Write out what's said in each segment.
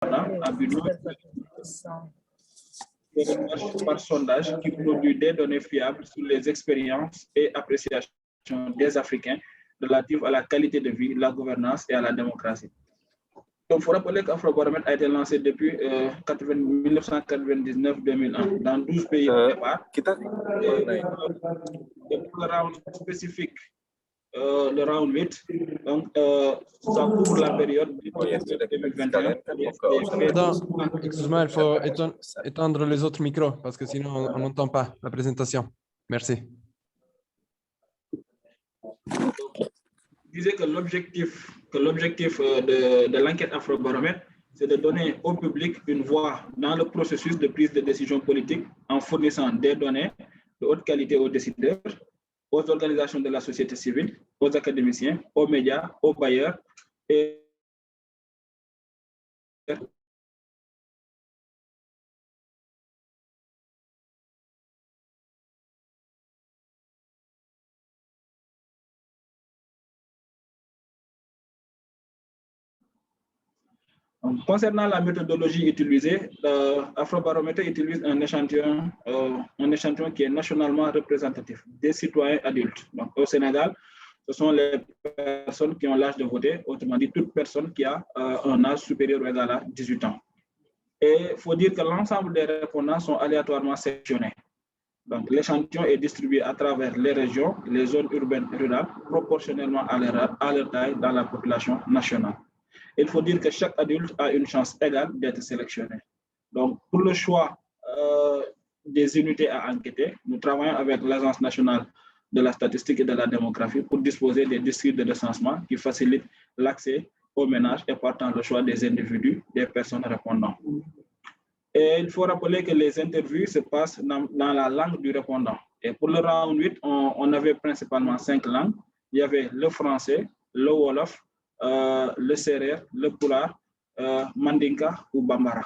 à but de recherche par sondage qui produit des données fiables sur les expériences et appréciations des Africains relatives à la qualité de vie, la gouvernance et à la démocratie. Donc, il faut rappeler qu'Afrobaromètre a été lancé depuis 1999-2001 dans 12 pays au départ. Et pour le round spécifique, le round 8, donc ça couvre la période de 2021. Excuse-moi, il faut éteindre les autres micros parce que sinon on n'entend pas la présentation. Merci. Je disais que l'objectif de l'enquête Afrobaromètre, c'est de donner au public une voix dans le processus de prise de décision politique en fournissant des données de haute qualité aux décideurs, aux organisations de la société civile, aux académiciens, aux médias, aux bailleurs et concernant la méthodologie utilisée, Afrobaromètre utilise un échantillon qui est nationalement représentatif des citoyens adultes. Donc, au Sénégal, ce sont les personnes qui ont l'âge de voter, autrement dit, toute personne qui a un âge supérieur ou égal à 18 ans. Et il faut dire que l'ensemble des répondants sont aléatoirement sélectionnés. Donc, l'échantillon est distribué à travers les régions, les zones urbaines et rurales, proportionnellement à leur taille dans la population nationale. Il faut dire que chaque adulte a une chance égale d'être sélectionné. Donc, pour le choix des unités à enquêter, nous travaillons avec l'Agence nationale de la statistique et de la démographie pour disposer des districts de recensement qui facilitent l'accès aux ménages et partant le choix des individus, des personnes répondant. Et il faut rappeler que les interviews se passent dans la langue du répondant. Et pour le round 8, on avait principalement 5 langues. Il y avait le français, le wolof, le serer, le pulaar, mandinka ou bambara.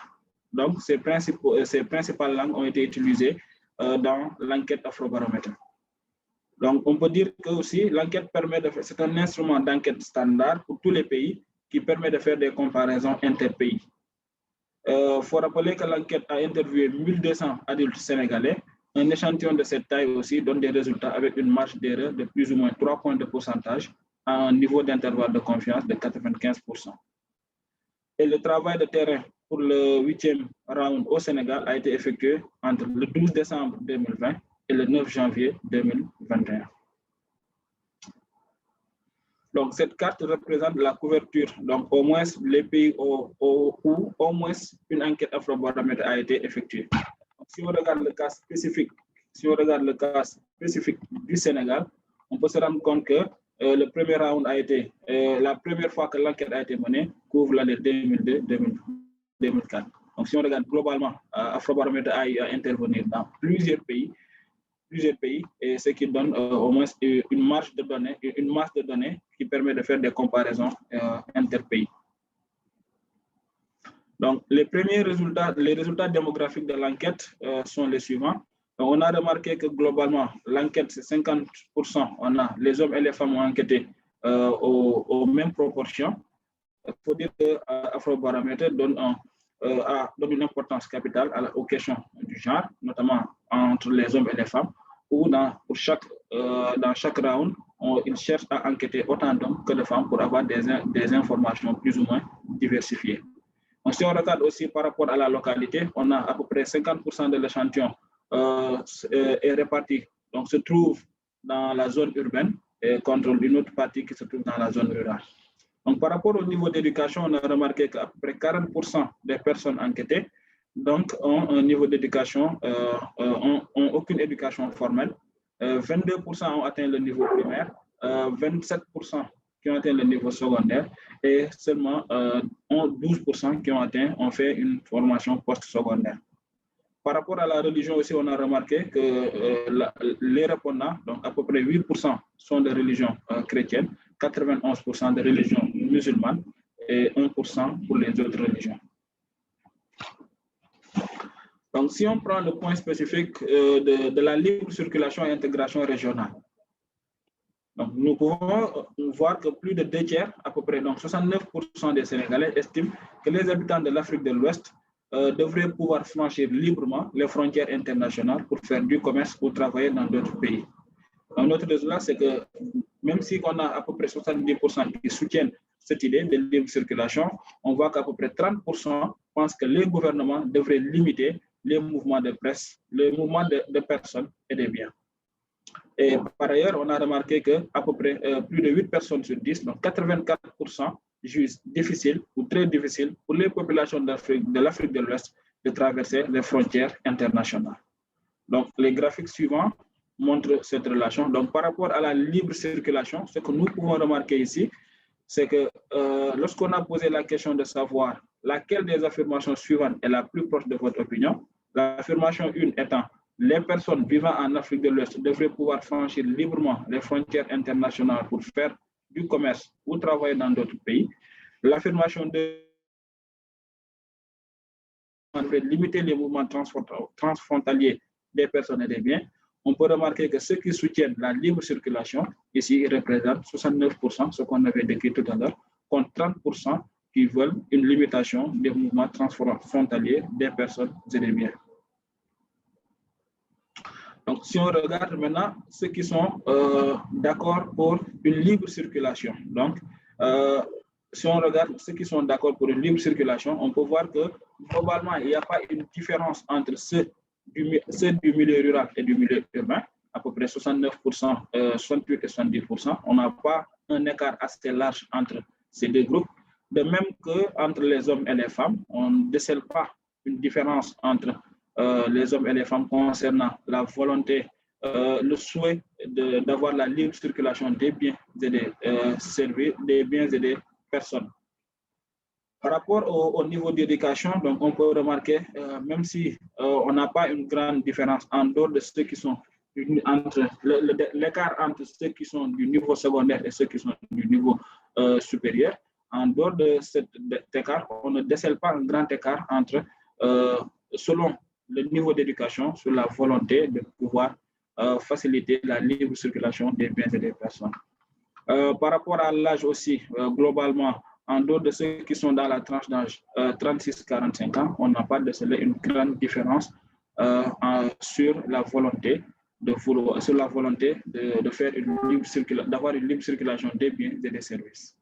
Donc, ces principales langues ont été utilisées dans l'enquête Afrobaromètre. Donc, on peut dire que aussi l'enquête permet de faire, c'est un instrument d'enquête standard pour tous les pays qui permet de faire des comparaisons interpays. Il faut rappeler que l'enquête a interviewé 1200 adultes sénégalais. Un échantillon de cette taille aussi donne des résultats avec une marge d'erreur de plus ou moins 3 points de pourcentage à un niveau d'intervalle de confiance de 95%. Et le travail de terrain pour le 8e round au Sénégal a été effectué entre le 12 décembre 2020 et le 9 janvier 2021. Donc, cette carte représente la couverture, donc au moins les pays où au moins une enquête Afrobaromètre a été effectuée. Donc, si on regarde le cas spécifique, du Sénégal, on peut se rendre compte que le premier round a été, la première fois que l'enquête a été menée, couvre l'année 2002-2004. Donc, si on regarde globalement, Afrobaromètre a eu à intervenir dans plusieurs pays, et ce qui donne au moins une masse de données qui permet de faire des comparaisons interpays. Donc, les résultats démographiques de l'enquête sont les suivants. Donc, on a remarqué que globalement, l'enquête, c'est 50%. Les hommes et les femmes ont enquêté aux mêmes proportions. Il faut dire que Afrobaromètre donne une importance capitale aux questions du genre, notamment entre les hommes et les femmes, où dans chaque round, ils cherchent à enquêter autant d'hommes que de femmes pour avoir des informations plus ou moins diversifiées. Donc, si on regarde aussi par rapport à la localité, on a à peu près 50% de l'échantillon est réparti, donc se trouve dans la zone urbaine et contre une autre partie qui se trouve dans la zone rurale. Donc, par rapport au niveau d'éducation, on a remarqué qu'à peu près 40% des personnes enquêtées donc, ont un niveau d'éducation, ont aucune éducation formelle. 22% ont atteint le niveau primaire, 27% qui ont atteint le niveau secondaire et seulement 12% qui ont fait une formation post-secondaire. Par rapport à la religion aussi, on a remarqué que les répondants, donc à peu près 8% sont de religion chrétienne, 91% de religion musulmane et 1% pour les autres religions. Donc, si on prend le point spécifique de la libre circulation et intégration régionale, Donc, nous pouvons voir que plus de 2 tiers, à peu près, donc 69% des Sénégalais estiment que les habitants de l'Afrique de l'Ouest devraient pouvoir franchir librement les frontières internationales pour faire du commerce ou travailler dans d'autres pays. Un autre résultat, c'est que même si on a à peu près 70% qui soutiennent cette idée de libre circulation, on voit qu'à peu près 30% pensent que les gouvernements devraient limiter les mouvements de presse, les mouvements de personnes et de biens. Et par ailleurs, on a remarqué qu'à peu près plus de 8 personnes sur 10, donc 84%, jugent difficile ou très difficile pour les populations de l'Afrique de l'Ouest de traverser les frontières internationales. Donc, les graphiques suivants montrent cette relation. Donc, par rapport à la libre circulation, ce que nous pouvons remarquer ici, c'est que lorsqu'on a posé la question de savoir laquelle des affirmations suivantes est la plus proche de votre opinion, l'affirmation 1 étant les personnes vivant en Afrique de l'Ouest devraient pouvoir franchir librement les frontières internationales pour faire du commerce ou travailler dans d'autres pays. L'affirmation 2 devrait limiter les mouvements transfrontaliers des personnes et des biens. On peut remarquer que ceux qui soutiennent la libre circulation, ici, représentent 69%, ce qu'on avait décrit tout à l'heure, contre 30% qui veulent une limitation des mouvements transfrontaliers des personnes et des biens. Donc, si on regarde maintenant ceux qui sont d'accord pour une libre circulation, donc, si on regarde ceux qui sont d'accord pour une libre circulation, on peut voir que globalement, il n'y a pas une différence entre ceux du milieu rural et du milieu urbain, à peu près 69%, 68 et 70%. On n'a pas un écart assez large entre ces deux groupes. De même qu'entre les hommes et les femmes, on ne décèle pas une différence entre les hommes et les femmes concernant la volonté, le souhait d'avoir la libre circulation des biens et des services, des biens et des personnes. Par rapport au niveau d'éducation, donc on peut remarquer, même si on n'a pas une grande différence en dehors de ceux qui sont entre l'écart entre ceux qui sont du niveau secondaire et ceux qui sont du niveau supérieur, en dehors de cet écart, on ne décèle pas un grand écart entre, selon le niveau d'éducation, sur la volonté de pouvoir faciliter la libre circulation des biens et des personnes. Par rapport à l'âge aussi, globalement, en dehors de ceux qui sont dans la tranche d'âge 36-45 ans, on n'a pas décelé une grande différence sur la volonté de faire d'avoir une libre circulation des biens et des services.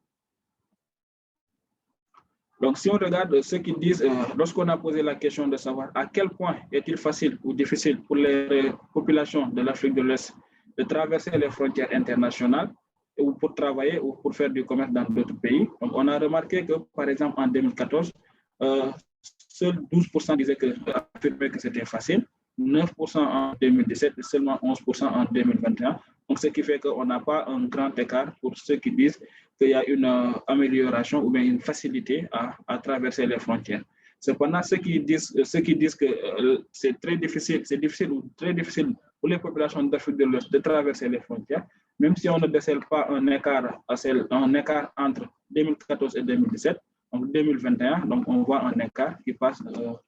Donc, si on regarde ceux qui disent, lorsqu'on a posé la question de savoir à quel point est-il facile ou difficile pour les populations de l'Afrique de l'Ouest de traverser les frontières internationales, ou pour travailler ou pour faire du commerce dans d'autres pays. Donc, on a remarqué que, par exemple, en 2014, seuls 12% affirmaient que c'était facile, 9% en 2017 et seulement 11% en 2021. Donc, ce qui fait qu'on n'a pas un grand écart pour ceux qui disent qu'il y a une amélioration ou bien une facilité à traverser les frontières. Cependant, ceux qui disent que c'est difficile ou très difficile pour les populations d'Afrique de l'Ouest de traverser les frontières, même si on ne décèle pas un écart entre 2014 et 2017, donc 2021, donc on voit un écart qui passe, où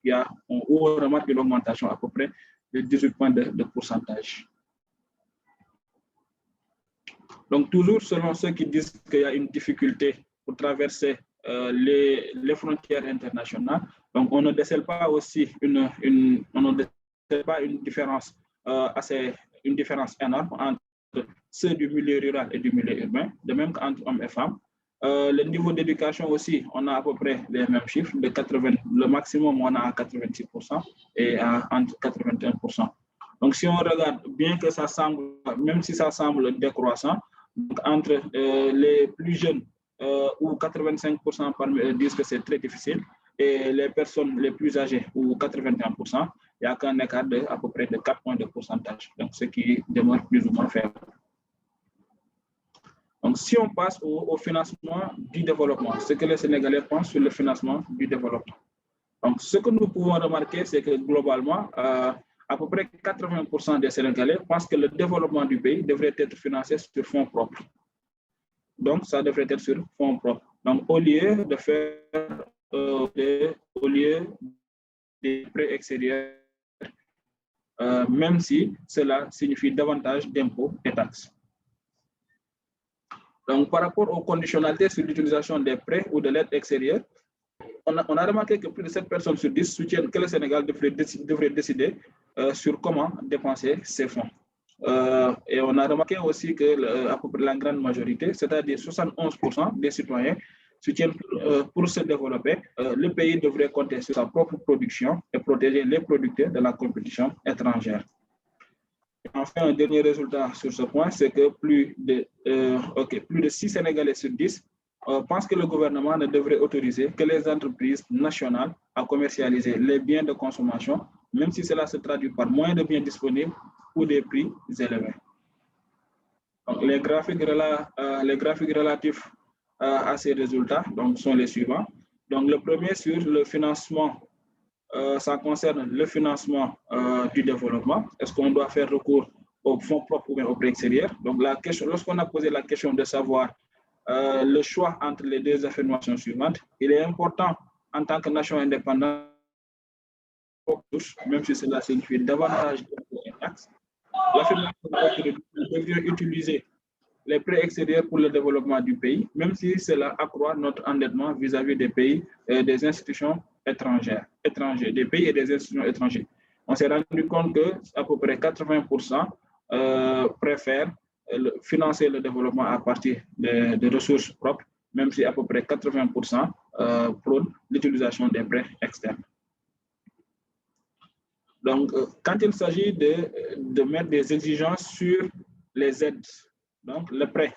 on remarque une augmentation à peu près de 18 points de pourcentage. Donc toujours selon ceux qui disent qu'il y a une difficulté pour traverser les frontières internationales, donc on ne décèle pas aussi une différence une différence énorme entre ceux du milieu rural et du milieu urbain, de même qu'entre hommes et femmes. Le niveau d'éducation aussi, on a à peu près les mêmes chiffres, le maximum on a à 86% et entre 81%. Donc si on regarde, bien que ça semble, même si ça semble décroissant, entre les plus jeunes où 85% parmi eux disent que c'est très difficile, et les personnes les plus âgées, ou 81%, il n'y a qu'un écart de à peu près de 4 points de pourcentage, donc ce qui demeure plus ou moins faible. Donc, si on passe au financement du développement, ce que les Sénégalais pensent sur le financement du développement. Donc, ce que nous pouvons remarquer, c'est que globalement, à peu près 80% des Sénégalais pensent que le développement du pays devrait être financé sur fonds propres. Donc, ça devrait être sur fonds propres. Donc, au lieu de faire des prêts extérieurs, même si cela signifie davantage d'impôts et taxes. Donc, par rapport aux conditionnalités sur l'utilisation des prêts ou de l'aide extérieure, on a remarqué que plus de 7 personnes sur 10 soutiennent que le Sénégal devrait décider sur comment dépenser ses fonds. Et on a remarqué aussi que à peu près la grande majorité, c'est-à-dire 71% des citoyens, soutiennent pour se développer, le pays devrait compter sur sa propre production et protéger les producteurs de la compétition étrangère. Enfin, un dernier résultat sur ce point, c'est que plus de 6 Sénégalais sur 10 pensent que le gouvernement ne devrait autoriser que les entreprises nationales à commercialiser les biens de consommation, même si cela se traduit par moins de biens disponibles ou des prix élevés. Donc, les graphiques relatifs à ces résultats sont les suivants. Donc, le premier sur le financement, ça concerne le financement du développement. Est-ce qu'on doit faire recours aux fonds propres ou bien aux prêts extérieurs? Donc, la question, lorsqu'on a posé la question de savoir le choix entre les deux affirmations suivantes, il est important en tant que nation indépendante, même si cela signifie davantage de taxes, l'affirmation que nous devrions utiliser les prêts extérieurs pour le développement du pays, même si cela accroît notre endettement vis-à-vis des pays et des institutions étrangères, des pays et des institutions étrangères. On s'est rendu compte qu'à peu près 80% préfèrent financer le développement à partir de ressources propres, même si à peu près 80% prônent l'utilisation des prêts externes. Donc, quand il s'agit de mettre des exigences sur les aides, donc le prêt,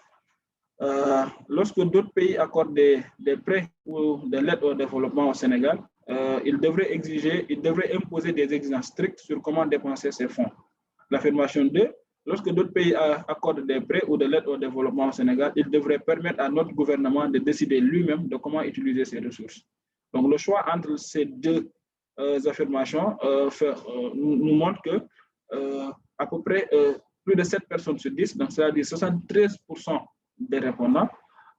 lorsque d'autres pays accordent des prêts ou de l'aide au développement au Sénégal, ils devraient imposer des exigences strictes sur comment dépenser ces fonds. L'affirmation 2, lorsque d'autres pays accordent des prêts ou de l'aide au développement au Sénégal, ils devraient permettre à notre gouvernement de décider lui-même de comment utiliser ces ressources. Donc, le choix entre ces deux affirmations nous montre que à peu près plus de 7 personnes sur 10, donc c'est-à-dire 73% des répondants,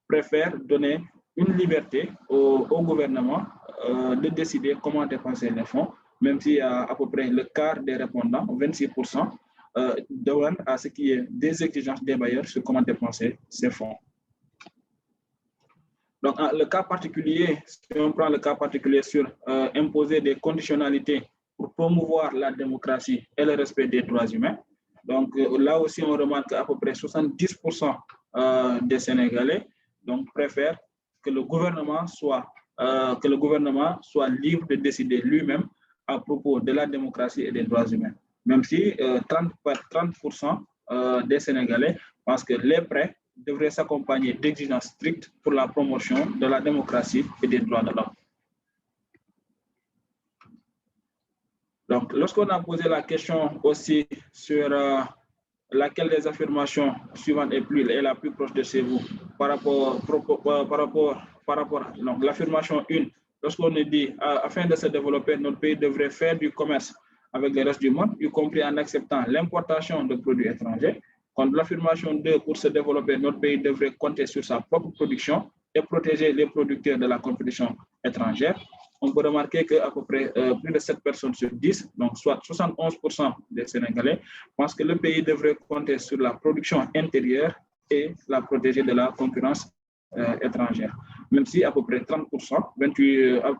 préfèrent donner une liberté au gouvernement de décider comment dépenser les fonds, même si à peu près le quart des répondants, 26%, demandent à ce qu'il y ait des exigences des bailleurs sur comment dépenser ces fonds. Donc, le cas particulier, si on prend le cas particulier sur imposer des conditionnalités pour promouvoir la démocratie et le respect des droits humains, donc là aussi, on remarque qu'à peu près 70% des Sénégalais préfèrent que le gouvernement soit libre de décider lui-même à propos de la démocratie et des droits humains. Même si 30% des Sénégalais pensent que les prêts devraient s'accompagner d'exigences strictes pour la promotion de la démocratie et des droits de l'homme. Donc, lorsqu'on a posé la question aussi sur laquelle des affirmations suivantes est la plus proche de chez vous par rapport donc l'affirmation 1, lorsqu'on dit afin de se développer, notre pays devrait faire du commerce avec le reste du monde, y compris en acceptant l'importation de produits étrangers. Quand l'affirmation 2, pour se développer, notre pays devrait compter sur sa propre production et protéger les producteurs de la compétition étrangère. On peut remarquer qu'à peu près plus de 7 personnes sur 10, donc soit 71% des Sénégalais, pensent que le pays devrait compter sur la production intérieure et la protéger de la concurrence étrangère. Même si à peu près 30%, à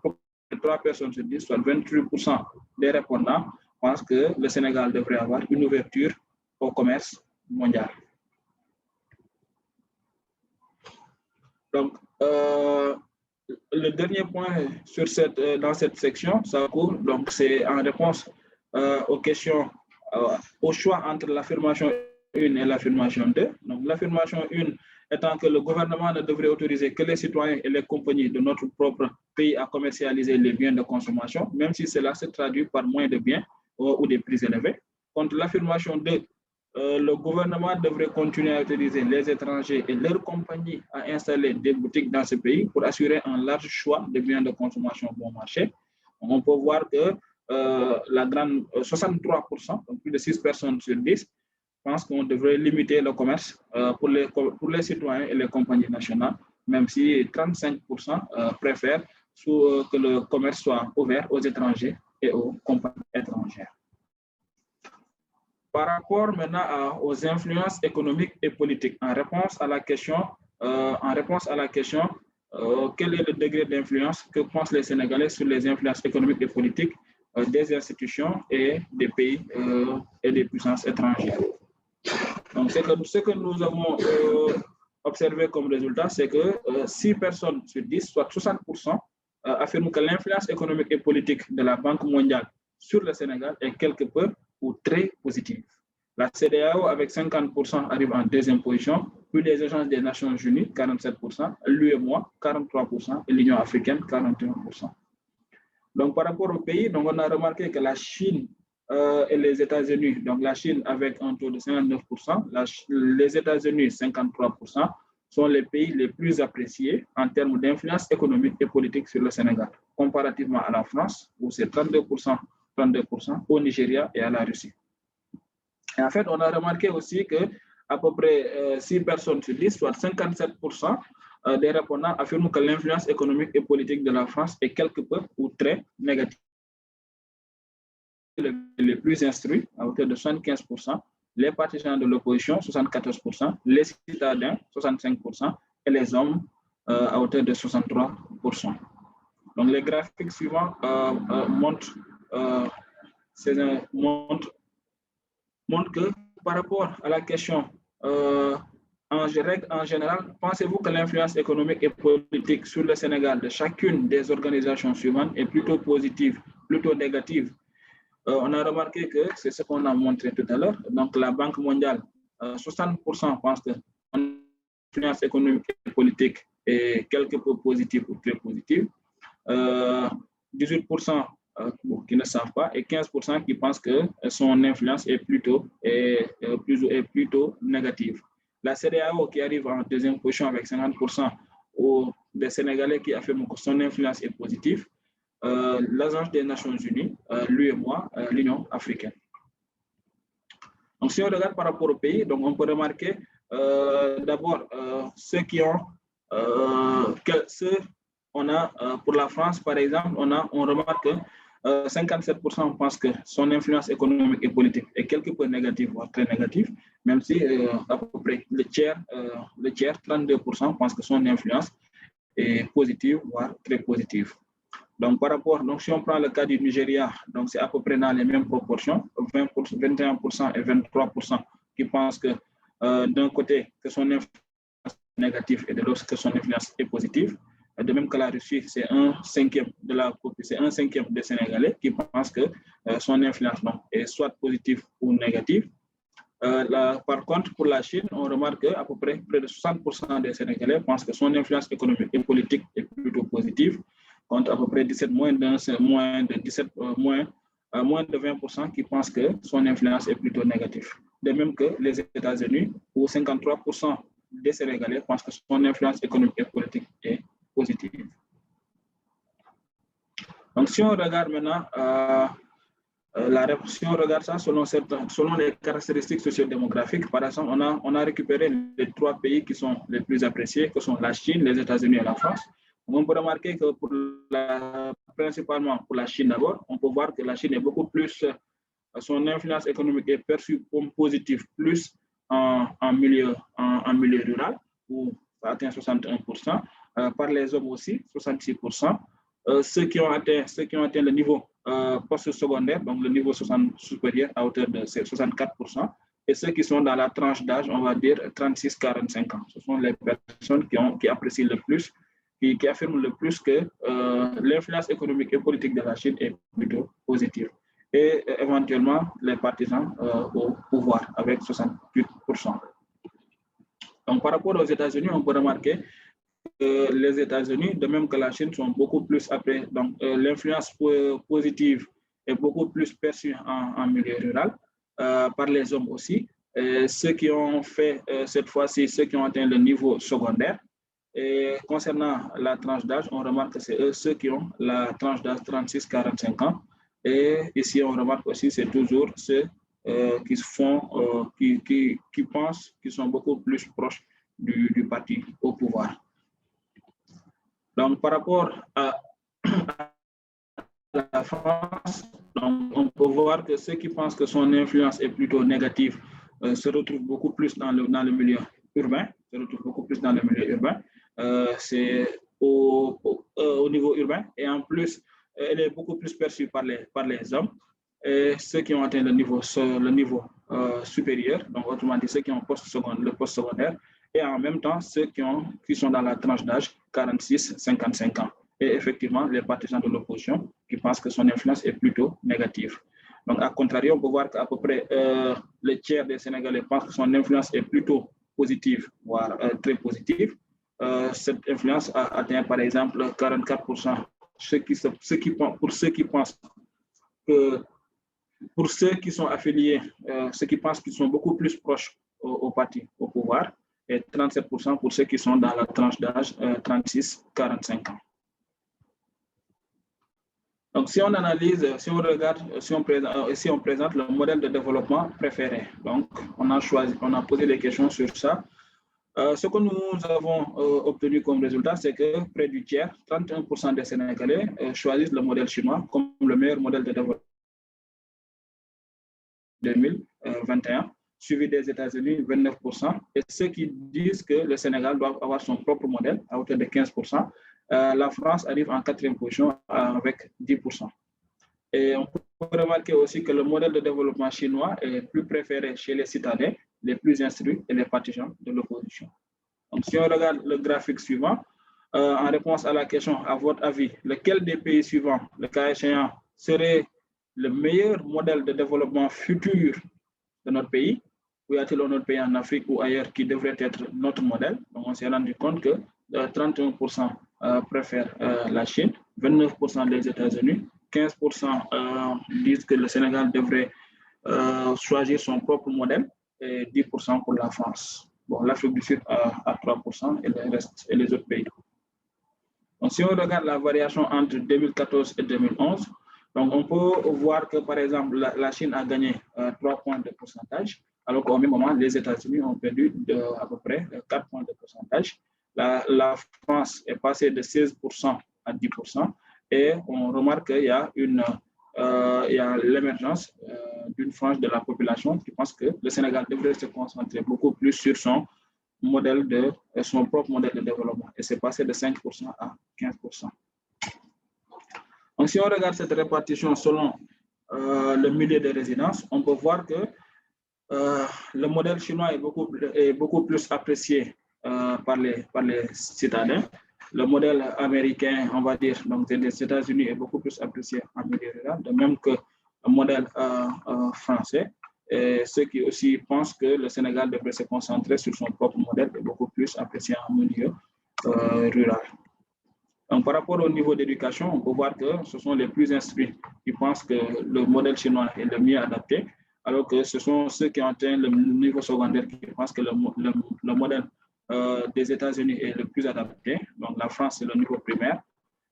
peu près 3 personnes sur 10, soit 28% des répondants, pensent que le Sénégal devrait avoir une ouverture au commerce mondial. Donc, le dernier point dans cette section, ça court, donc c'est en réponse aux questions, au choix entre l'affirmation 1 et l'affirmation 2. Donc, l'affirmation 1 étant que le gouvernement ne devrait autoriser que les citoyens et les compagnies de notre propre pays à commercialiser les biens de consommation, même si cela se traduit par moins de biens ou des prix élevés. Contre l'affirmation 2, le gouvernement devrait continuer à autoriser les étrangers et leurs compagnies à installer des boutiques dans ce pays pour assurer un large choix de biens de consommation bon marché. On peut voir que 63%, donc plus de 6 personnes sur 10, pensent qu'on devrait limiter le commerce pour les citoyens et les compagnies nationales, même si 35% préfèrent que le commerce soit ouvert aux étrangers et aux compagnies étrangères. Par rapport maintenant aux influences économiques et politiques, en réponse à la question en réponse à la question quel est le degré d'influence que pensent les Sénégalais sur les influences économiques et politiques des institutions et des pays et des puissances étrangères. Donc, ce que nous avons observé comme résultat, c'est que 6 personnes sur 10, soit 60%, affirment que l'influence économique et politique de la Banque mondiale sur le Sénégal est quelque peu ou très positive. La CEDEAO, avec 50%, arrive en deuxième position, puis les agences des Nations Unies, 47%, l'UEMOA, 43%, et l'Union africaine, 41%. Donc, par rapport au pays, donc, on a remarqué que la Chine et les États-Unis, donc la Chine avec un taux de 59%, les États-Unis, 53%, sont les pays les plus appréciés en termes d'influence économique et politique sur le Sénégal, comparativement à la France, où c'est 32%, au Nigeria et à la Russie. Et en fait, on a remarqué aussi que à peu près 6 personnes sur 10, soit 57% des répondants affirment que l'influence économique et politique de la France est quelque peu ou très négative. Les plus instruits, à hauteur de 75%, les partisans de l'opposition, 74%, les citadins, 65%, et les hommes, à hauteur de 63%. Donc, les graphiques suivants montrent que par rapport à la question en général, pensez-vous que l'influence économique et politique sur le Sénégal de chacune des organisations suivantes est plutôt positive, plutôt négative? On a remarqué que c'est ce qu'on a montré tout à l'heure. Donc, la Banque mondiale, 60% pensent que l'influence économique et politique est quelque peu positive ou très positive. 18% qui ne savent pas et 15% qui pensent que son influence est plutôt négative. La CEDEAO qui arrive en deuxième position avec 50% des Sénégalais qui affirment que son influence est positive. L'Agence des Nations Unies, l'UEMOA, l'Union africaine. Donc, si on regarde par rapport au pays, donc on peut remarquer d'abord ceux qui ont, pour la France, par exemple, on remarque que 57% pensent que son influence économique et politique est quelque peu négative, voire très négative, même si à peu près le tiers, 32% pensent que son influence est positive, voire très positive. Donc, si on prend le cas du Nigeria, donc c'est à peu près dans les mêmes proportions, 21% et 23% qui pensent que d'un côté que son influence est négative et de l'autre que son influence est positive. De même que la Russie, c'est un cinquième des Sénégalais qui pensent que son influence est soit positive ou négative. Par contre, pour la Chine, on remarque qu'à peu près de 60% des Sénégalais pensent que son influence économique et politique est plutôt positive, contre à peu près moins de 20% qui pensent que son influence est plutôt négative. De même que les États-Unis, où 53% des Sénégalais pensent que son influence économique et politique est positive. Donc, si on regarde maintenant si on regarde ça selon les caractéristiques sociodémographiques, par exemple, on a récupéré les 3 pays qui sont les plus appréciés, que sont la Chine, les États-Unis et la France. On peut remarquer que principalement pour la Chine d'abord, on peut voir que la Chine est beaucoup plus, son influence économique est perçue comme positive, plus en milieu rural, où ça atteint 61%, par les hommes aussi, 66%. Ceux qui ont atteint le niveau post-secondaire, donc le niveau supérieur à hauteur de 64%, et ceux qui sont dans la tranche d'âge, on va dire 36-45 ans. Ce sont les personnes qui apprécient le plus, qui affirment le plus que l'influence économique et politique de la Chine est plutôt positive. Et éventuellement, les partisans au pouvoir avec 68%. Donc, par rapport aux États-Unis, on peut remarquer que les États-Unis, de même que la Chine, sont beaucoup plus après. Donc, l'influence positive est beaucoup plus perçue en milieu rural, par les hommes aussi. Ceux qui ont fait, cette fois-ci, ceux qui ont atteint le niveau secondaire. Et concernant la tranche d'âge, on remarque que c'est ceux qui ont la tranche d'âge 36-45 ans. Et ici, on remarque aussi que c'est toujours ceux qui pensent qu'ils sont beaucoup plus proches du parti au pouvoir. Donc, par rapport à la France, donc, on peut voir que ceux qui pensent que son influence est plutôt négative se retrouvent beaucoup plus dans le milieu urbain, se retrouve beaucoup plus dans le milieu urbain. C'est au niveau urbain et en plus, elle est beaucoup plus perçue par les hommes et ceux qui ont atteint le niveau supérieur, donc autrement dit ceux qui ont le post secondaire et en même temps ceux qui sont dans la tranche d'âge 46-55 ans. Et effectivement, les partisans de l'opposition qui pensent que son influence est plutôt négative. Donc, à contrario, on peut voir qu'à peu près le tiers des Sénégalais pensent que son influence est plutôt positive, voire très positive. Cette influence a atteint, par exemple, 44%. Pour ceux qui pensent que, pour ceux qui sont affiliés, ceux qui pensent qu'ils sont beaucoup plus proches au parti au pouvoir, et 37% pour ceux qui sont dans la tranche d'âge 36-45 ans. Donc, si on analyse, si on regarde, si on présente le modèle de développement préféré, donc on a posé des questions sur ça. Ce que nous avons obtenu comme résultat, c'est que près du tiers, 31% des Sénégalais choisissent le modèle chinois comme le meilleur modèle de développement 2021, suivi des États-Unis, 29%, et ceux qui disent que le Sénégal doit avoir son propre modèle à hauteur de 15%. La France arrive en 4e position avec 10%. Et on peut remarquer aussi que le modèle de développement chinois est plus préféré chez les citadins, les plus instruits et les partisans de l'opposition. Donc, si on regarde le graphique suivant, en réponse à la question, à votre avis, lequel des pays suivants, le cas échéant, serait le meilleur modèle de développement futur de notre pays? Ou y a-t-il un autre pays en Afrique ou ailleurs qui devrait être notre modèle? Donc, on s'est rendu compte que 31% préfèrent la Chine, 29% les États-Unis, 15% disent que le Sénégal devrait choisir son propre modèle et 10% pour la France. Bon, l'Afrique du Sud à 3% et le reste et les autres pays. Donc, si on regarde la variation entre 2014 et 2011, donc on peut voir que, par exemple, la Chine a gagné 3 points de pourcentage, alors qu'au même moment, les États-Unis ont perdu à peu près 4 points de pourcentage. La France est passée de 16% à 10%, et on remarque qu'il y a l'émergence d'une frange de la population qui pense que le Sénégal devrait se concentrer beaucoup plus sur son propre modèle de développement, et c'est passé de 5% à 15%. Donc, si on regarde cette répartition selon le milieu de résidence, on peut voir que le modèle chinois est beaucoup plus apprécié par les citadins. Le modèle américain, on va dire, donc des États-Unis, est beaucoup plus apprécié en milieu rural, de même que le modèle français. Et ceux qui aussi pensent que le Sénégal devrait se concentrer sur son propre modèle est beaucoup plus apprécié en milieu rural. Donc, par rapport au niveau d'éducation, on peut voir que ce sont les plus instruits qui pensent que le modèle chinois est le mieux adapté, alors que ce sont ceux qui ont atteint le niveau secondaire qui pensent que le modèle des États-Unis est le plus adapté. Donc, la France, c'est le niveau primaire.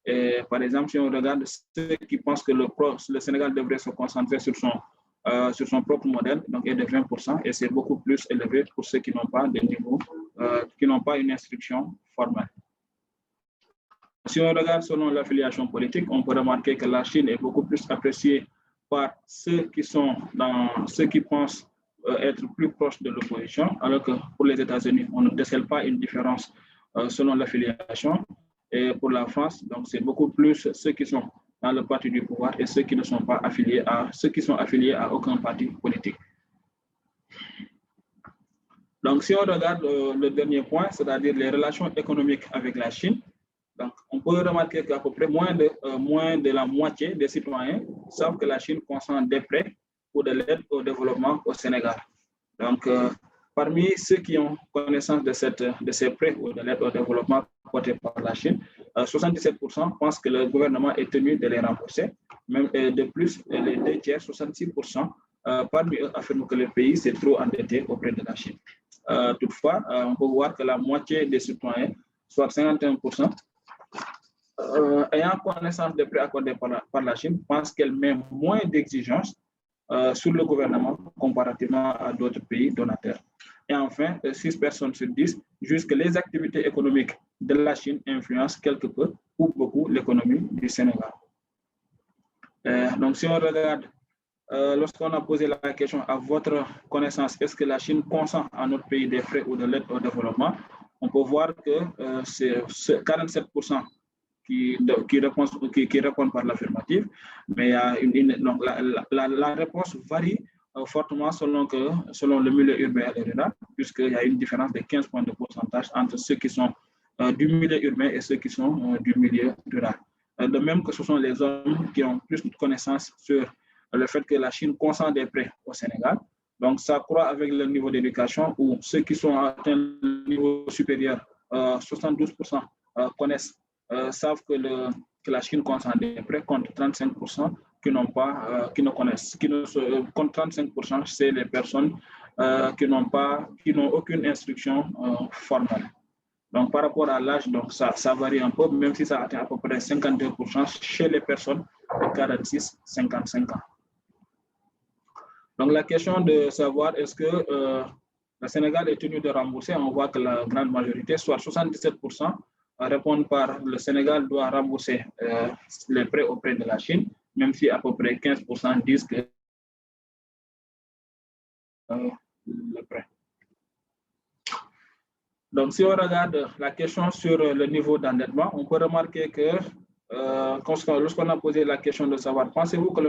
Et par exemple, si on regarde ceux qui pensent que le Sénégal devrait se concentrer sur son propre modèle, donc est de 20%, et c'est beaucoup plus élevé pour ceux qui n'ont pas de niveau, qui n'ont pas une instruction formelle. Si on regarde selon l'affiliation politique, on peut remarquer que la Chine est beaucoup plus appréciée par ceux qui pensent être plus proches de l'opposition, alors que pour les États-Unis, on ne décèle pas une différence selon l'affiliation. Et pour la France, donc c'est beaucoup plus ceux qui sont dans le parti du pouvoir et ceux qui ne sont pas affiliés à aucun parti politique. Donc, si on regarde le dernier point, c'est-à-dire les relations économiques avec la Chine, donc, on peut remarquer qu'à peu près moins de la moitié des citoyens savent que la Chine consent des prêts ou de l'aide au développement au Sénégal. Donc, parmi ceux qui ont connaissance de ces prêts ou de l'aide au développement apportés par la Chine, 77% pensent que le gouvernement est tenu de les rembourser. Même de plus, les 2 tiers, 66%, parmi eux affirment que le pays s'est trop endetté auprès de la Chine. Toutefois, on peut voir que la moitié des citoyens, soit 51%, ayant connaissance des prêts accordés par la Chine, pense qu'elle met moins d'exigences sur le gouvernement comparativement à d'autres pays donateurs. Et enfin, 6 personnes sur 10 jugent que les activités économiques de la Chine influencent quelque peu ou beaucoup l'économie du Sénégal. Donc, si on regarde lorsqu'on a posé la question à votre connaissance, est-ce que la Chine consent à notre pays des frais ou de l'aide au développement, on peut voir que c'est 47% qui répondent par l'affirmative, mais donc la réponse varie fortement selon le milieu urbain et rural, puisqu'il y a une différence de 15 points de pourcentage entre ceux qui sont du milieu urbain et ceux qui sont du milieu rural. De même que ce sont les hommes qui ont plus de connaissances sur le fait que la Chine consent des prêts au Sénégal. Donc, ça croît avec le niveau d'éducation où ceux qui sont atteints le niveau supérieur, 72% connaissent, savent que la Chine consent des prêts contre 35% qui n'ont pas, qui ne connaissent, contre 35%, c'est les personnes qui n'ont aucune instruction formelle. Donc, par rapport à l'âge, donc ça varie un peu, même si ça atteint à peu près 52% chez les personnes de 46-55 ans. Donc, la question de savoir est-ce que le Sénégal est tenu de rembourser, on voit que la grande majorité, soit 77%, répondent par le Sénégal doit rembourser les prêts auprès de la Chine, même si à peu près 15% disent que le prêt. Donc, si on regarde la question sur le niveau d'endettement, on peut remarquer que lorsqu'on a posé la question de savoir, pensez-vous que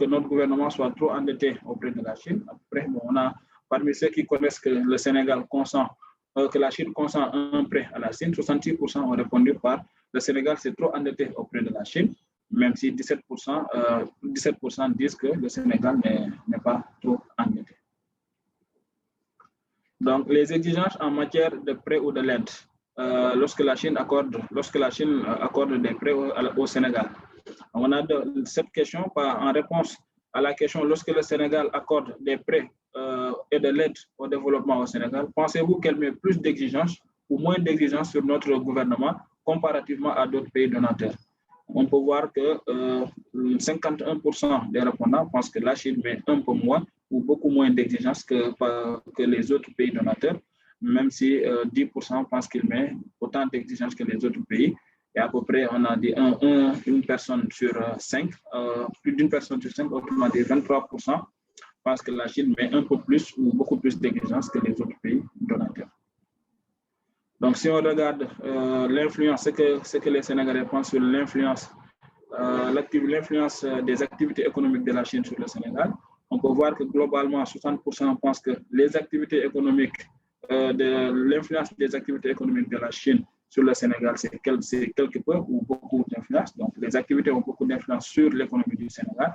notre gouvernement soit trop endetté auprès de la Chine? Après, bon, on a parmi ceux qui connaissent que le Sénégal consent, que la Chine consent un prêt à la Chine, 66% ont répondu par le Sénégal c'est trop endetté auprès de la Chine, même si 17% disent que le Sénégal n'est pas trop endetté. Donc, les exigences en matière de prêt ou de l'aide, lorsque la Chine accorde des prêts au Sénégal. On a cette question en réponse à la question, lorsque le Sénégal accorde des prêts et de l'aide au développement au Sénégal, pensez-vous qu'elle met plus d'exigences ou moins d'exigences sur notre gouvernement comparativement à d'autres pays donateurs? On peut voir que 51% des répondants pensent que la Chine met un peu moins ou beaucoup moins d'exigences que les autres pays donateurs, même si 10% pensent qu'il met autant d'exigences que les autres pays. Et à peu près, on a dit une personne sur 5, plus d'une personne sur 5, autrement dit 23%, pensent que la Chine met un peu plus ou beaucoup plus d'exigences que les autres pays donateurs. Donc, si on regarde l'influence, ce que les Sénégalais pensent sur l'influence des activités économiques de la Chine sur le Sénégal, on peut voir que globalement, 60% pensent que les activités économiques, l'influence des activités économiques de la Chine sur le Sénégal, c'est quelque peu ou beaucoup d'influence. Donc, les activités ont beaucoup d'influence sur l'économie du Sénégal.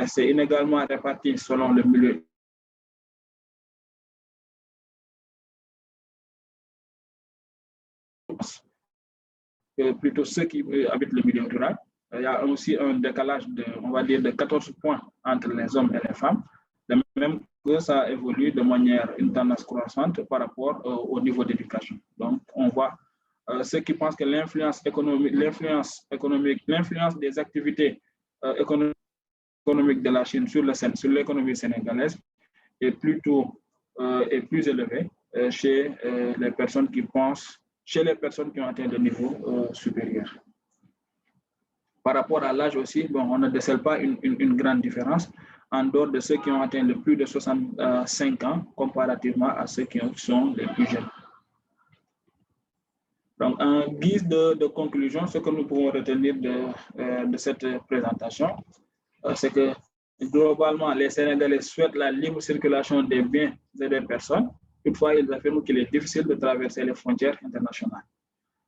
C'est inégalement réparti selon le milieu. Plutôt ceux qui habitent le milieu rural. Il y a aussi un décalage on va dire, de 14 points entre les hommes et les femmes, de même que ça évolue de manière, une tendance croissante par rapport au niveau d'éducation. Donc, on voit ceux qui pensent que l'influence des activités économiques de la Chine sur l'économie sénégalaise est plus élevée chez les personnes qui ont atteint le niveau supérieur. Par rapport à l'âge aussi, bon, on ne décèle pas une grande différence en dehors de ceux qui ont atteint le plus de 65 ans comparativement à ceux qui sont les plus jeunes. Donc, en guise de conclusion, ce que nous pouvons retenir de cette présentation, c'est que globalement, les Sénégalais souhaitent la libre circulation des biens et des personnes. Toutefois, ils affirment qu'il est difficile de traverser les frontières internationales.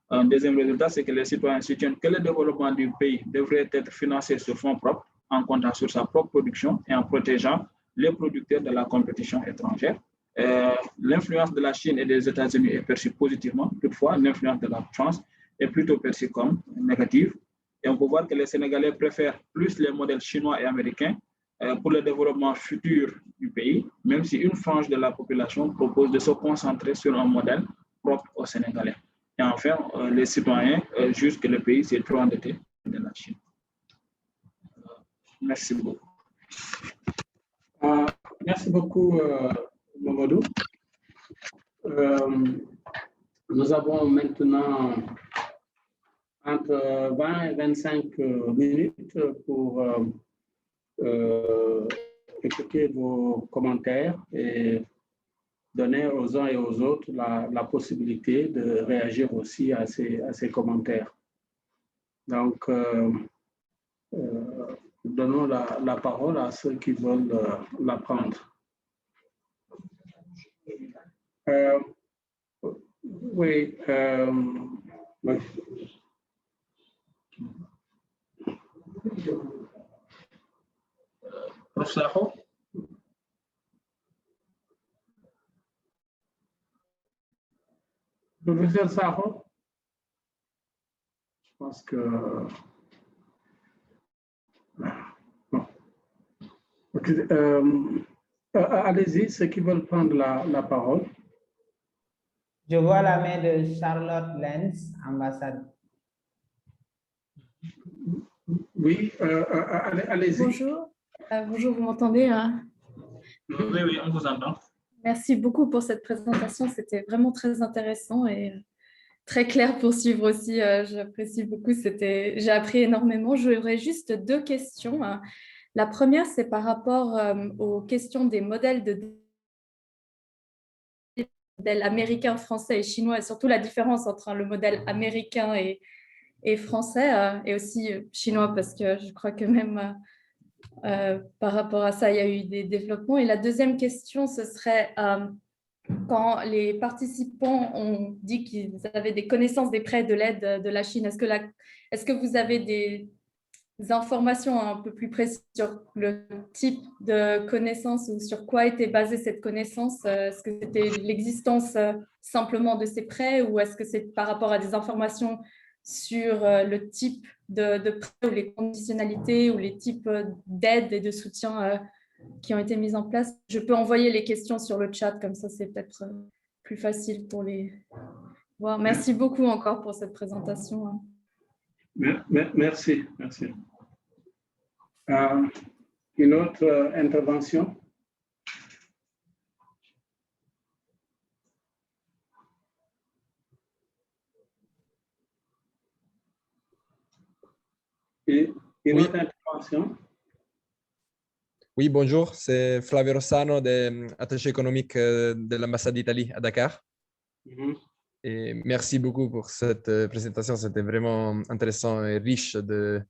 Un deuxième résultat, c'est que les citoyens soutiennent que le développement du pays devrait être financé sur fonds propres, en comptant sur sa propre production et en protégeant les producteurs de la compétition étrangère. L'influence de la Chine et des États-Unis est perçue positivement. Toutefois, l'influence de la France est plutôt perçue comme négative. Et on peut voir que les Sénégalais préfèrent plus les modèles chinois et américains pour le développement futur du pays, même si une frange de la population propose de se concentrer sur un modèle propre aux Sénégalais. Et enfin, les citoyens jugent que le pays s'est trop endetté de la Chine. Merci beaucoup. Merci beaucoup, Mamadou. Nous avons maintenant entre 20 et 25 minutes pour écouter vos commentaires et donner aux uns et aux autres la possibilité de réagir aussi à ces commentaires. Donc, donnons la parole à ceux qui veulent la prendre. Oui. Oui. Professeur, Professeur Saho, je pense que... allez-y, ceux qui veulent prendre la parole. Je vois la main de Charlotte Lenz, ambassade. Oui, allez-y. Bonjour. Bonjour, vous m'entendez hein? Oui, oui, on vous entend. Merci beaucoup pour cette présentation. C'était vraiment très intéressant et très clair pour suivre aussi. J'apprécie beaucoup. J'ai appris énormément. J'aurais juste deux questions. La première, c'est par rapport aux questions des modèles américain, français et chinois, et surtout la différence entre le modèle américain et français, et aussi chinois, parce que je crois que même par rapport à ça, il y a eu des développements. Et la deuxième question, ce serait quand les participants ont dit qu'ils avaient des connaissances des prêts de l'aide de la Chine, est-ce que vous avez des informations un peu plus précises sur le type de connaissance ou sur quoi était basée cette connaissance? Est-ce que c'était l'existence simplement de ces prêts ou est-ce que c'est par rapport à des informations sur le type de prêts ou les conditionnalités ou les types d'aides et de soutien qui ont été mises en place? Je peux envoyer les questions sur le chat, comme ça c'est peut-être plus facile pour les voir. Merci beaucoup encore pour cette présentation. Merci, merci. Une autre intervention? Et une autre intervention? Oui, bonjour, c'est Flavio Rossano, attaché économique de l'ambassade d'Italie à Dakar. Et merci beaucoup pour cette présentation, c'était vraiment intéressant et riche de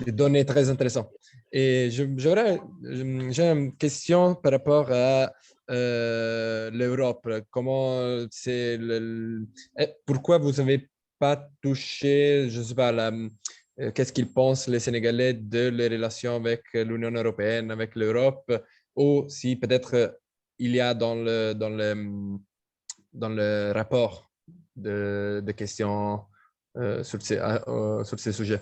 données très intéressantes. Et j'ai une question par rapport à l'Europe. Pourquoi vous n'avez pas touché, je ne sais pas, qu'est-ce qu'ils pensent les Sénégalais de les relations avec l'Union européenne, avec l'Europe, ou si peut-être il y a dans le rapport de questions sur ces sujets.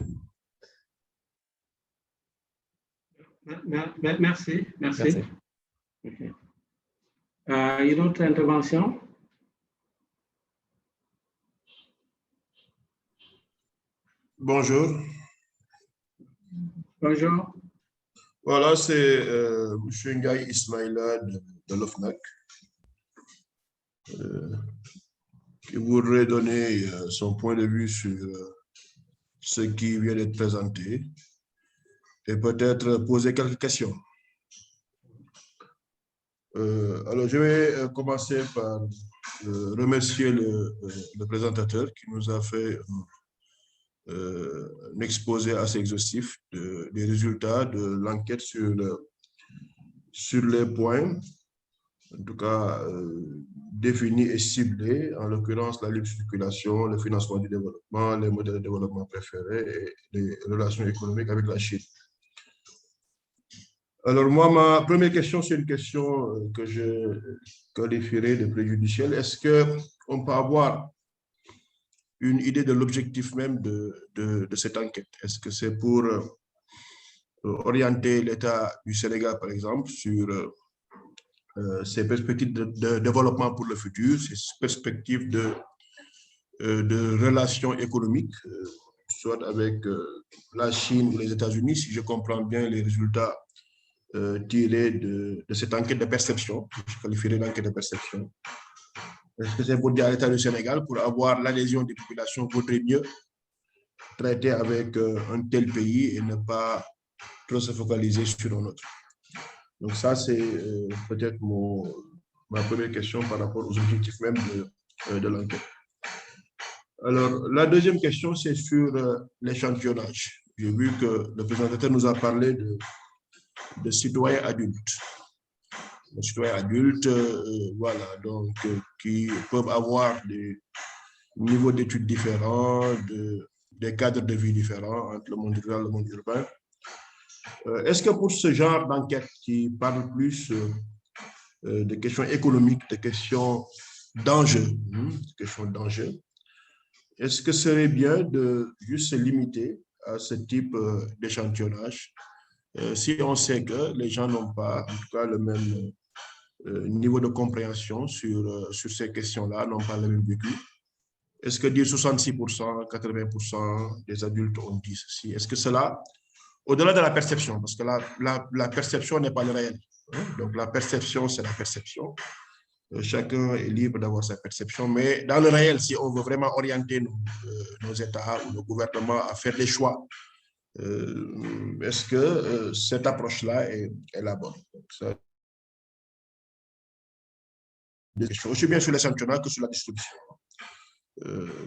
Merci. Okay. Une autre intervention? Bonjour. Bonjour. Voilà, c'est M. Ndiaye Ismaïla de l'OFNAC qui voudrait donner son point de vue sur ce qui vient d'être présenté et peut-être poser quelques questions. Alors, je vais commencer par remercier le présentateur qui nous a fait un exposé assez exhaustif des résultats de l'enquête sur les points, en tout cas définis et ciblés, en l'occurrence la libre circulation, le financement du développement, les modèles de développement préférés et les relations économiques avec la Chine. Alors moi, ma première question, c'est une question que je qualifierais de préjudicielle. Est-ce qu'on peut avoir une idée de l'objectif même de cette enquête? Est-ce que c'est pour orienter l'État du Sénégal, par exemple, sur ses perspectives de développement pour le futur, ses perspectives de relations économiques, soit avec la Chine ou les États-Unis, si je comprends bien les résultats tirés de cette enquête de perception, je qualifierais d'enquête de perception. Est-ce que c'est pour dire à l'État du Sénégal, pour avoir l'adhésion des populations, vaudrait mieux traiter avec un tel pays et ne pas trop se focaliser sur un autre. Donc ça, c'est peut-être ma première question par rapport aux objectifs même de l'enquête. Alors, la deuxième question, c'est sur l'échantillonnage. J'ai vu que le présentateur nous a parlé de citoyens adultes. Les citoyens adultes, voilà, donc qui peuvent avoir des niveaux d'études différents, des cadres de vie différents entre le monde rural et le monde urbain. Est-ce que pour ce genre d'enquête qui parle plus de questions économiques, de questions d'enjeux, est-ce que ce serait bien de juste se limiter à ce type d'échantillonnage si on sait que les gens n'ont pas, en tout cas, le même niveau de compréhension sur ces questions-là, n'ont pas le même vécu? Est-ce que dire 66%, 80% des adultes ont dit ceci? Est-ce que cela, au-delà de la perception, parce que la perception n'est pas le réel, hein? Donc la perception, c'est la perception. Chacun est libre d'avoir sa perception, mais dans le réel, si on veut vraiment orienter nos États ou nos gouvernements à faire des choix, est-ce que cette approche-là est la bonne? Aussi bien sur les sanctionnaires que sur la distribution.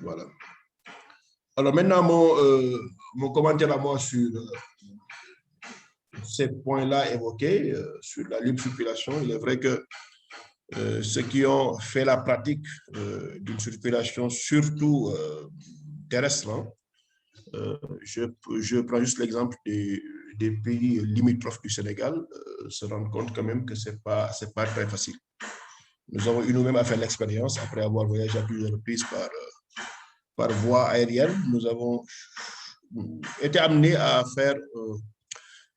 Voilà. Alors maintenant, mon commentaire à moi sur ces points-là évoqués, sur la libre circulation, il est vrai que ceux qui ont fait la pratique d'une circulation, surtout terrestre, hein, je prends juste l'exemple des pays limitrophes du Sénégal, se rendre compte quand même que ce n'est pas très facile. Nous avons eu nous-mêmes à faire l'expérience, après avoir voyagé à plusieurs reprises par voie aérienne. Nous avons été amenés à faire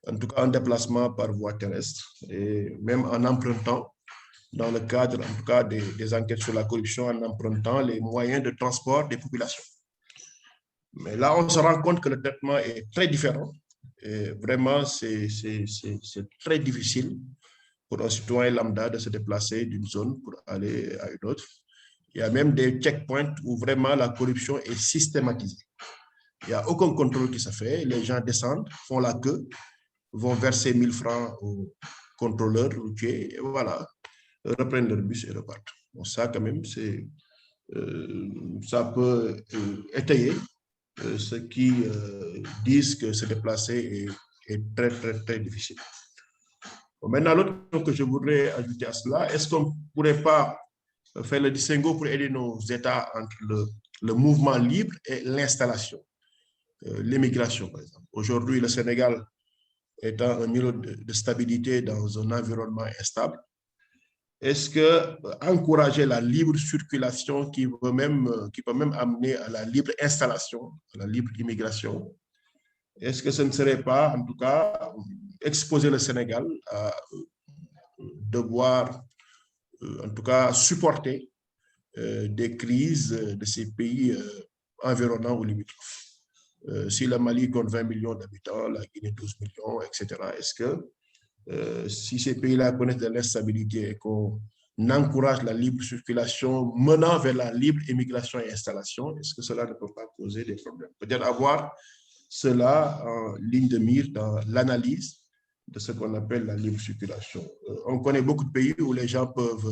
en tout cas un déplacement par voie terrestre, et même en empruntant, dans le cadre en tout cas des enquêtes sur la corruption, en empruntant les moyens de transport des populations. Mais là, on se rend compte que le traitement est très différent. Et vraiment, c'est très difficile pour un citoyen lambda de se déplacer d'une zone pour aller à une autre. Il y a même des checkpoints où vraiment la corruption est systématisée. Il n'y a aucun contrôle qui se fait. Les gens descendent, font la queue, vont verser 1000 francs au contrôleur routier, et voilà, reprennent leur bus et repartent. Bon, ça, quand même, ça peut étayer ceux qui disent que se déplacer est très, très, très difficile. Bon, maintenant, l'autre que je voudrais ajouter à cela, est-ce qu'on ne pourrait pas faire le distinguo pour aider nos États entre le mouvement libre et l'installation, l'immigration, par exemple? Aujourd'hui, le Sénégal étant un niveau de stabilité dans un environnement instable, est-ce que encourager la libre circulation qui peut même amener à la libre installation, à la libre immigration, est-ce que ce ne serait pas, en tout cas, exposer le Sénégal à devoir, en tout cas, supporter des crises de ces pays environnants ou limitrophes? Si le Mali compte 20 millions d'habitants, la Guinée 12 millions, etc., est-ce que si ces pays-là connaissent de l'instabilité et qu'on encourage la libre circulation menant vers la libre immigration et installation, est-ce que cela ne peut pas poser des problèmes? Peut-être avoir cela en ligne de mire dans l'analyse de ce qu'on appelle la libre circulation. On connaît beaucoup de pays où les gens peuvent,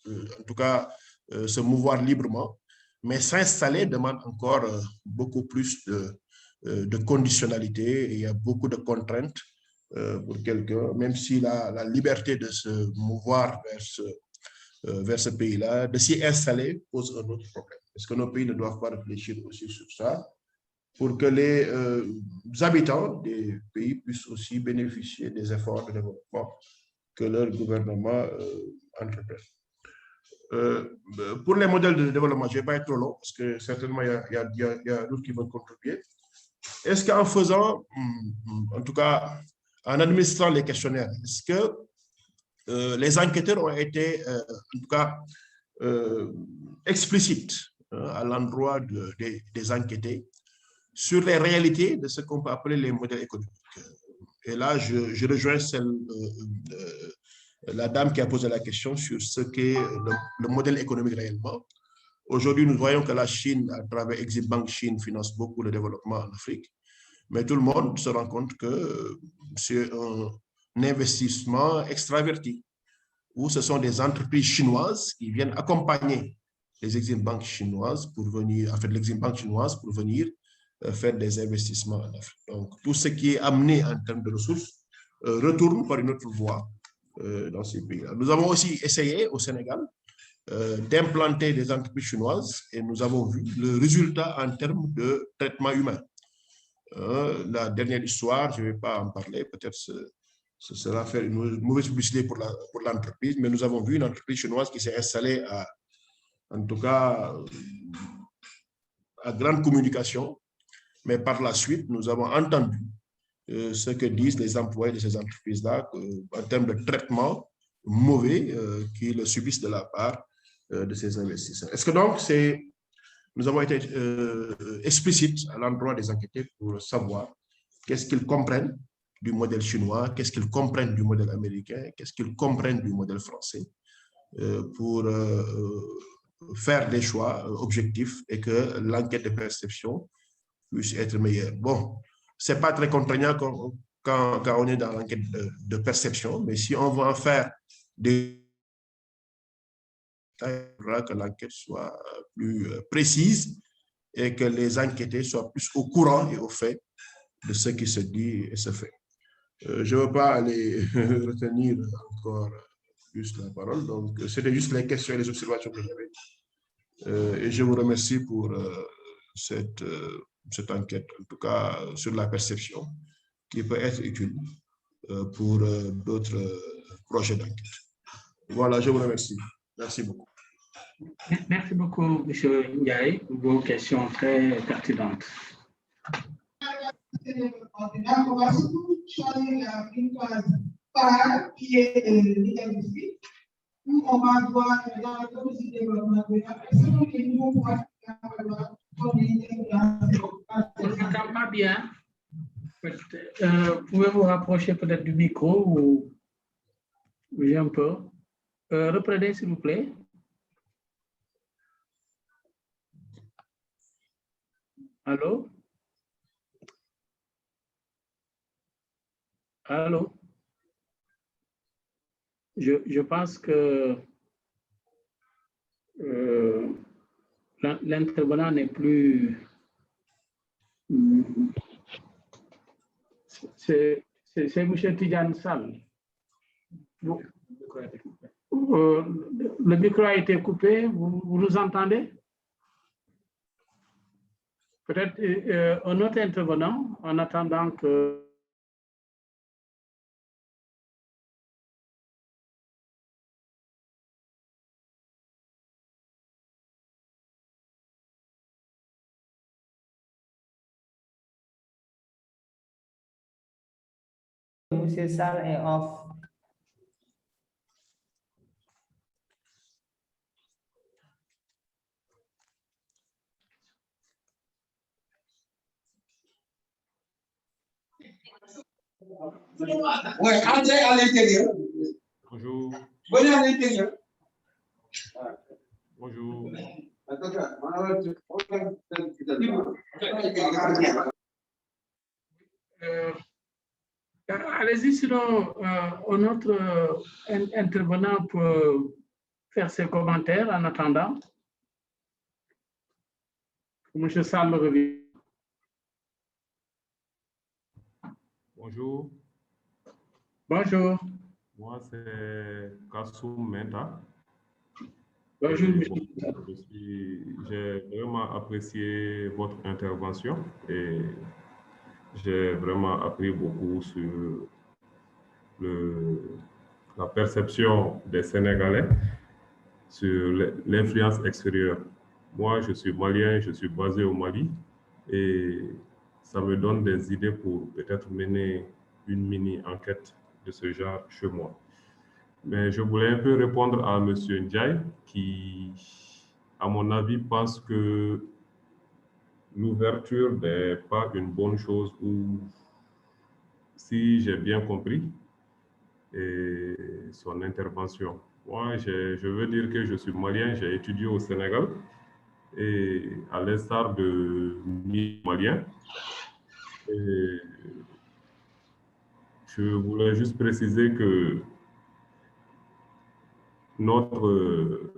en tout cas, se mouvoir librement, mais s'installer demande encore beaucoup plus de conditionnalité, et il y a beaucoup de contraintes pour quelqu'un, même si la liberté de se mouvoir vers ce pays-là, de s'y installer, pose un autre problème. Est-ce que nos pays ne doivent pas réfléchir aussi sur ça pour que les habitants des pays puissent aussi bénéficier des efforts de développement que leur gouvernement entreprend? Pour les modèles de développement, je ne vais pas être trop long parce que certainement il y a d'autres qui vont contribuer. Est-ce qu'en faisant, en tout cas, en administrant les questionnaires, est-ce que les enquêteurs ont été, en tout cas, explicites à l'endroit des enquêtés sur les réalités de ce qu'on peut appeler les modèles économiques? Et là, je rejoins la dame qui a posé la question sur ce qu'est le modèle économique réellement. Aujourd'hui, nous voyons que la Chine, à travers Exim Bank Chine, finance beaucoup le développement en Afrique. Mais tout le monde se rend compte que c'est un investissement extraverti, où ce sont des entreprises chinoises qui viennent accompagner les Exim Bank chinoises pour venir, en fait, l'Exim Bank chinoise pour venir faire des investissements en Afrique. Donc, tout ce qui est amené en termes de ressources retourne par une autre voie dans ces pays-là. Nous avons aussi essayé au Sénégal d'implanter des entreprises chinoises et nous avons vu le résultat en termes de traitement humain. La dernière histoire, je ne vais pas en parler, peut-être ce sera faire une mauvaise publicité pour l'entreprise, mais nous avons vu une entreprise chinoise qui s'est installée en tout cas à grande communication, mais par la suite, nous avons entendu ce que disent les employés de ces entreprises-là en termes de traitement mauvais qu'ils subissent de la part de ces investisseurs. Est-ce que donc nous avons été explicites à l'endroit des enquêtés pour savoir qu'est-ce qu'ils comprennent du modèle chinois, qu'est-ce qu'ils comprennent du modèle américain, qu'est-ce qu'ils comprennent du modèle français pour faire des choix objectifs et que l'enquête de perception puisse être meilleure. Bon, ce n'est pas très contraignant quand on est dans l'enquête de perception, mais si on veut en faire des... que l'enquête soit plus précise et que les enquêtés soient plus au courant et au fait de ce qui se dit et se fait. Je ne veux pas aller retenir encore plus la parole, donc c'était juste les questions et les observations que j'avais. Et je vous remercie pour cette enquête, en tout cas sur la perception, qui peut être utile pour d'autres projets d'enquête. Voilà, je vous remercie. Merci beaucoup. Merci beaucoup, M. Ndiaye, pour vos questions très pertinentes. On va surtout choisir une phase phare qui est l'identité, où on va voir dans le processus de développement de la personne et nous on va on ne s'entend pas bien. Pouvez-vous rapprocher peut-être du micro ou bouger un peu? Reprenez, s'il vous plaît. Allô? Allô? Je pense que l'intervenant n'est plus... C'est M. Tidjane Sall. Le micro a été coupé. Vous nous entendez? Peut-être un autre intervenant en attendant que... Monsieur Sall est off. Oui, entrez à l'intérieur. Bonjour. Venez à l'intérieur. Bonjour. Allez-y, sinon un autre intervenant peut faire ses commentaires en attendant. Monsieur Sall revient. Bonjour. Bonjour. Moi, c'est Kassoum Menta. Bonjour, J'ai vraiment apprécié votre intervention et j'ai vraiment appris beaucoup sur la perception des Sénégalais sur l'influence extérieure. Moi, je suis malien, je suis basé au Mali et ça me donne des idées pour peut-être mener une mini-enquête de ce genre chez moi. Mais je voulais un peu répondre à M. Ndiaye qui, à mon avis, pense que l'ouverture n'est pas une bonne chose ou, si j'ai bien compris, et son intervention. Moi, je veux dire que je suis malien, j'ai étudié au Sénégal et à l'instar de Maliens, Et je voulais juste préciser que notre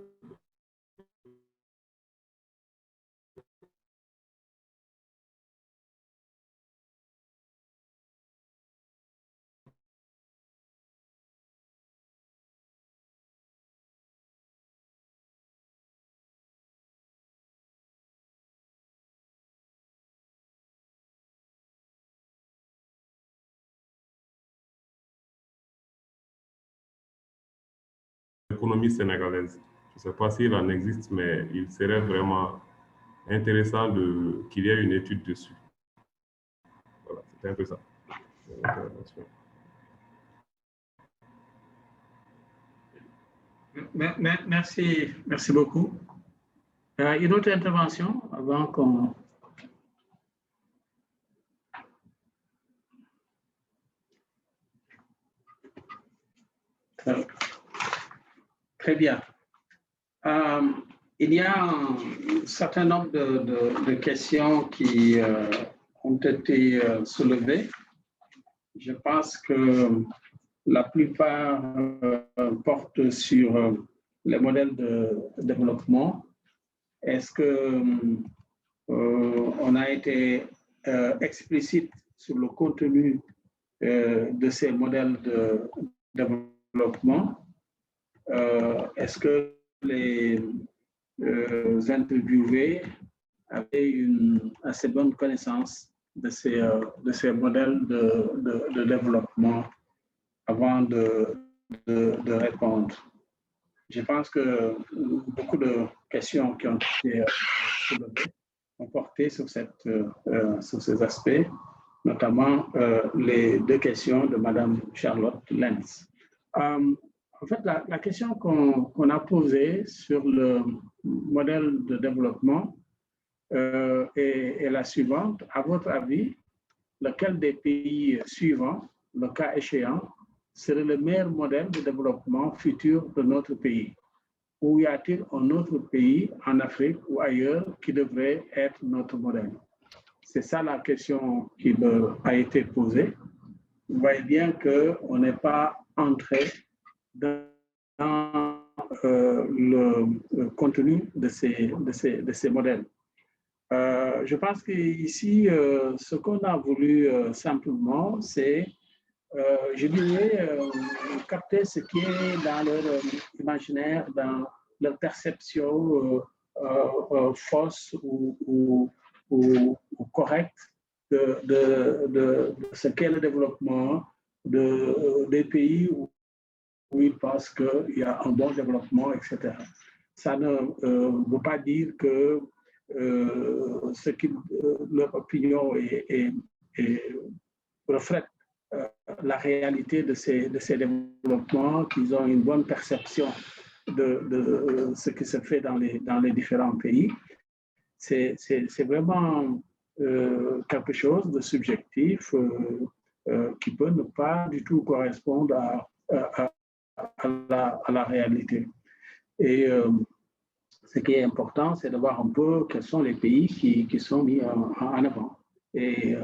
économie sénégalaise. Je ne sais pas s'il en existe, mais il serait vraiment intéressant qu'il y ait une étude dessus. Voilà, c'était un peu ça. Merci beaucoup. Une autre intervention avant qu'on... Très bien. Il y a un certain nombre de questions qui ont été soulevées. Je pense que la plupart portent sur les modèles de développement. Est-ce que on a été explicite sur le contenu de ces modèles de développement? Est-ce que les interviewés avaient une assez bonne connaissance de ces modèles de développement avant de répondre? Je pense que beaucoup de questions qui ont été soulevées ont porté sur ces aspects, notamment les deux questions de Madame Charlotte Lenz. En fait, la question qu'on a posée sur le modèle de développement est la suivante. À votre avis, lequel des pays suivants, le cas échéant, serait le meilleur modèle de développement futur de notre pays? Ou y a-t-il un autre pays en Afrique ou ailleurs qui devrait être notre modèle? C'est ça la question qui a été posée. Vous voyez bien qu'on n'est pas entré dans le contenu de ces modèles. Je pense qu'ici, ce qu'on a voulu simplement, c'est, je dirais, capter ce qui est dans leur imaginaire, dans leur perception fausse ou correcte de ce qu'est le développement des pays où ils pensent qu'il y a un bon développement, etc. Ça ne veut pas dire que leur opinion reflète la réalité de ces développements, qu'ils ont une bonne perception de ce qui se fait dans les différents pays. C'est vraiment quelque chose de subjectif qui peut ne pas du tout correspondre à la réalité. Et ce qui est important, c'est de voir un peu quels sont les pays qui sont mis en avant. Et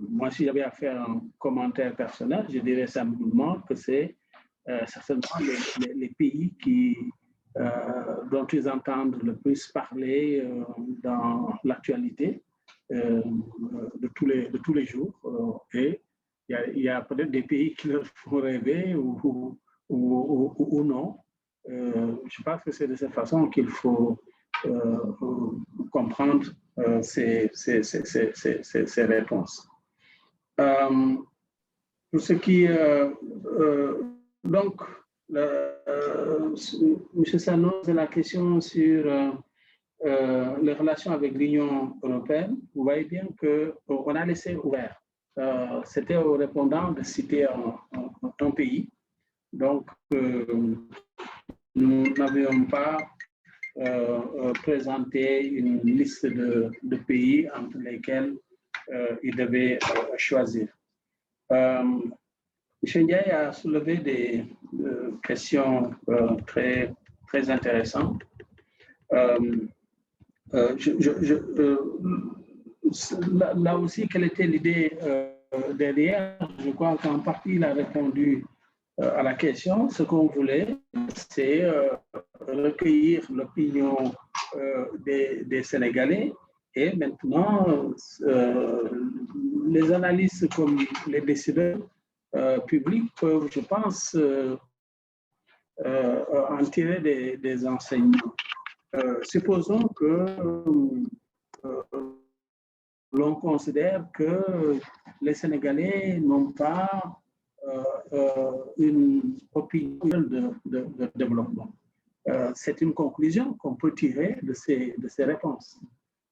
moi, si j'avais à faire un commentaire personnel, je dirais simplement que c'est certainement les pays dont ils entendent le plus parler dans l'actualité de tous les jours. Et il y a peut-être des pays qui leur font rêver ou non. Je pense que c'est de cette façon qu'il faut comprendre ces réponses. Pour ce qui donc, M. Sano, c'est la question sur les relations avec l'Union européenne. Vous voyez bien qu'on a laissé ouvert. C'était aux répondants de citer un pays. Donc, nous n'avions pas présenté une liste de pays entre lesquels ils devaient choisir. M. Ndiaye a soulevé des questions très intéressantes. là aussi, quelle était l'idée derrière? Je crois qu'en partie, il a répondu à la question. Ce qu'on voulait, c'est recueillir l'opinion des Sénégalais. Et maintenant, les analystes comme les décideurs publics peuvent, je pense, en tirer des enseignements. Supposons que l'on considère que les Sénégalais n'ont pas une opinion de développement. C'est une conclusion qu'on peut tirer de ces réponses.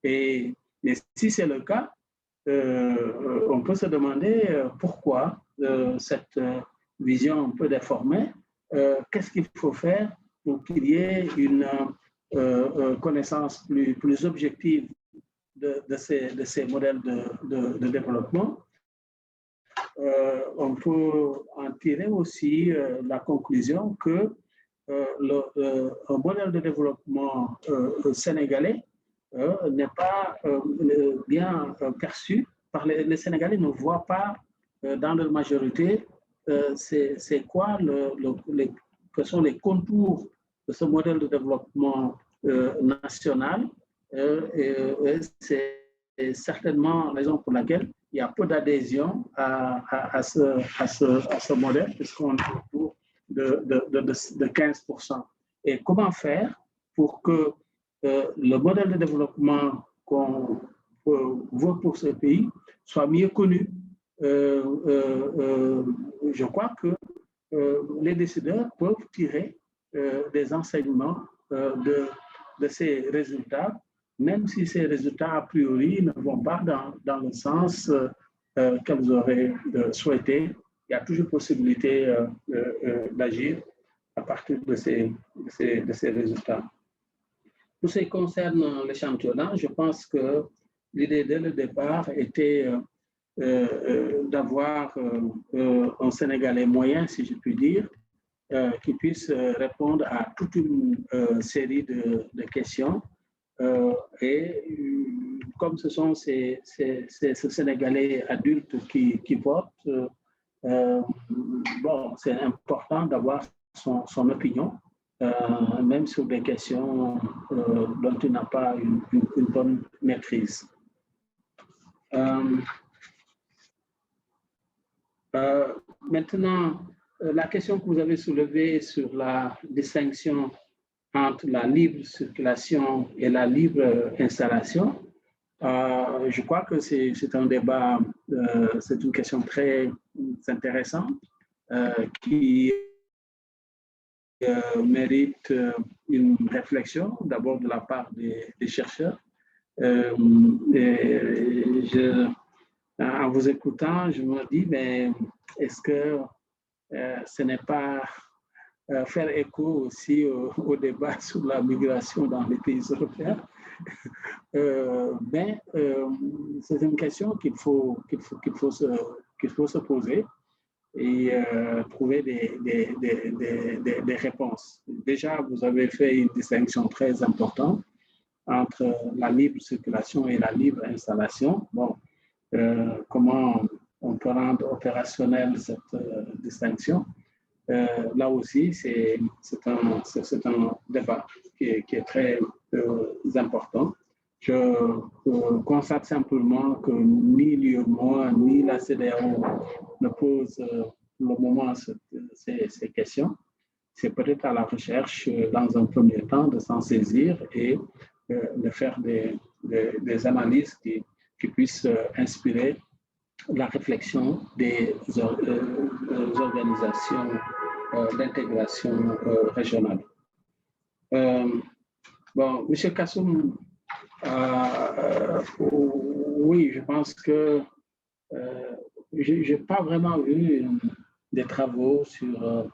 Mais si c'est le cas, on peut se demander pourquoi cette vision un peu déformée, qu'est-ce qu'il faut faire pour qu'il y ait une connaissance plus objective de ces modèles de développement. On peut en tirer aussi la conclusion que un modèle de développement sénégalais n'est pas bien perçu par les Sénégalais, ne voient pas dans leur majorité c'est quoi que sont les contours de ce modèle de développement national. C'est certainement la raison pour laquelle il y a peu d'adhésion à ce modèle, puisqu'on est autour de 15%. Et comment faire pour que le modèle de développement qu'on veut pour ce pays soit mieux connu? Je crois que les décideurs peuvent tirer des enseignements de ces résultats, même si ces résultats, a priori, ne vont pas dans le sens qu'elles auraient souhaité. Il y a toujours possibilité d'agir à partir de ces résultats. Pour ce qui concerne l'échantillonnage, je pense que l'idée dès le départ était d'avoir un Sénégalais moyen, si je puis dire, qui puisse répondre à toute une série de questions. Et comme ce sont ces Sénégalais adultes qui votent, bon, c'est important d'avoir son opinion, même sur des questions dont il n'a pas une bonne maîtrise. Maintenant, la question que vous avez soulevée sur la distinction entre la libre circulation et la libre installation, je crois que c'est un débat, c'est une question très intéressante qui mérite une réflexion d'abord de la part des chercheurs. En vous écoutant, je me dis, mais est-ce que ce n'est pas faire écho aussi au débat sur la migration dans les pays européens? C'est une question qu'il faut se poser et trouver des réponses. Déjà, vous avez fait une distinction très importante entre la libre circulation et la libre installation. Bon, comment on peut rendre opérationnelle cette distinction? Là aussi, c'est un débat qui est très important. Je constate simplement que ni l'UEMOA ni la CEDEAO ne posent pour le moment ces questions. C'est peut-être à la recherche, dans un premier temps, de s'en saisir et de faire des analyses qui puissent inspirer la réflexion des organisations d'intégration régionale. Bon, M. Kassoum, oui, je pense que je n'ai pas vraiment eu des travaux sur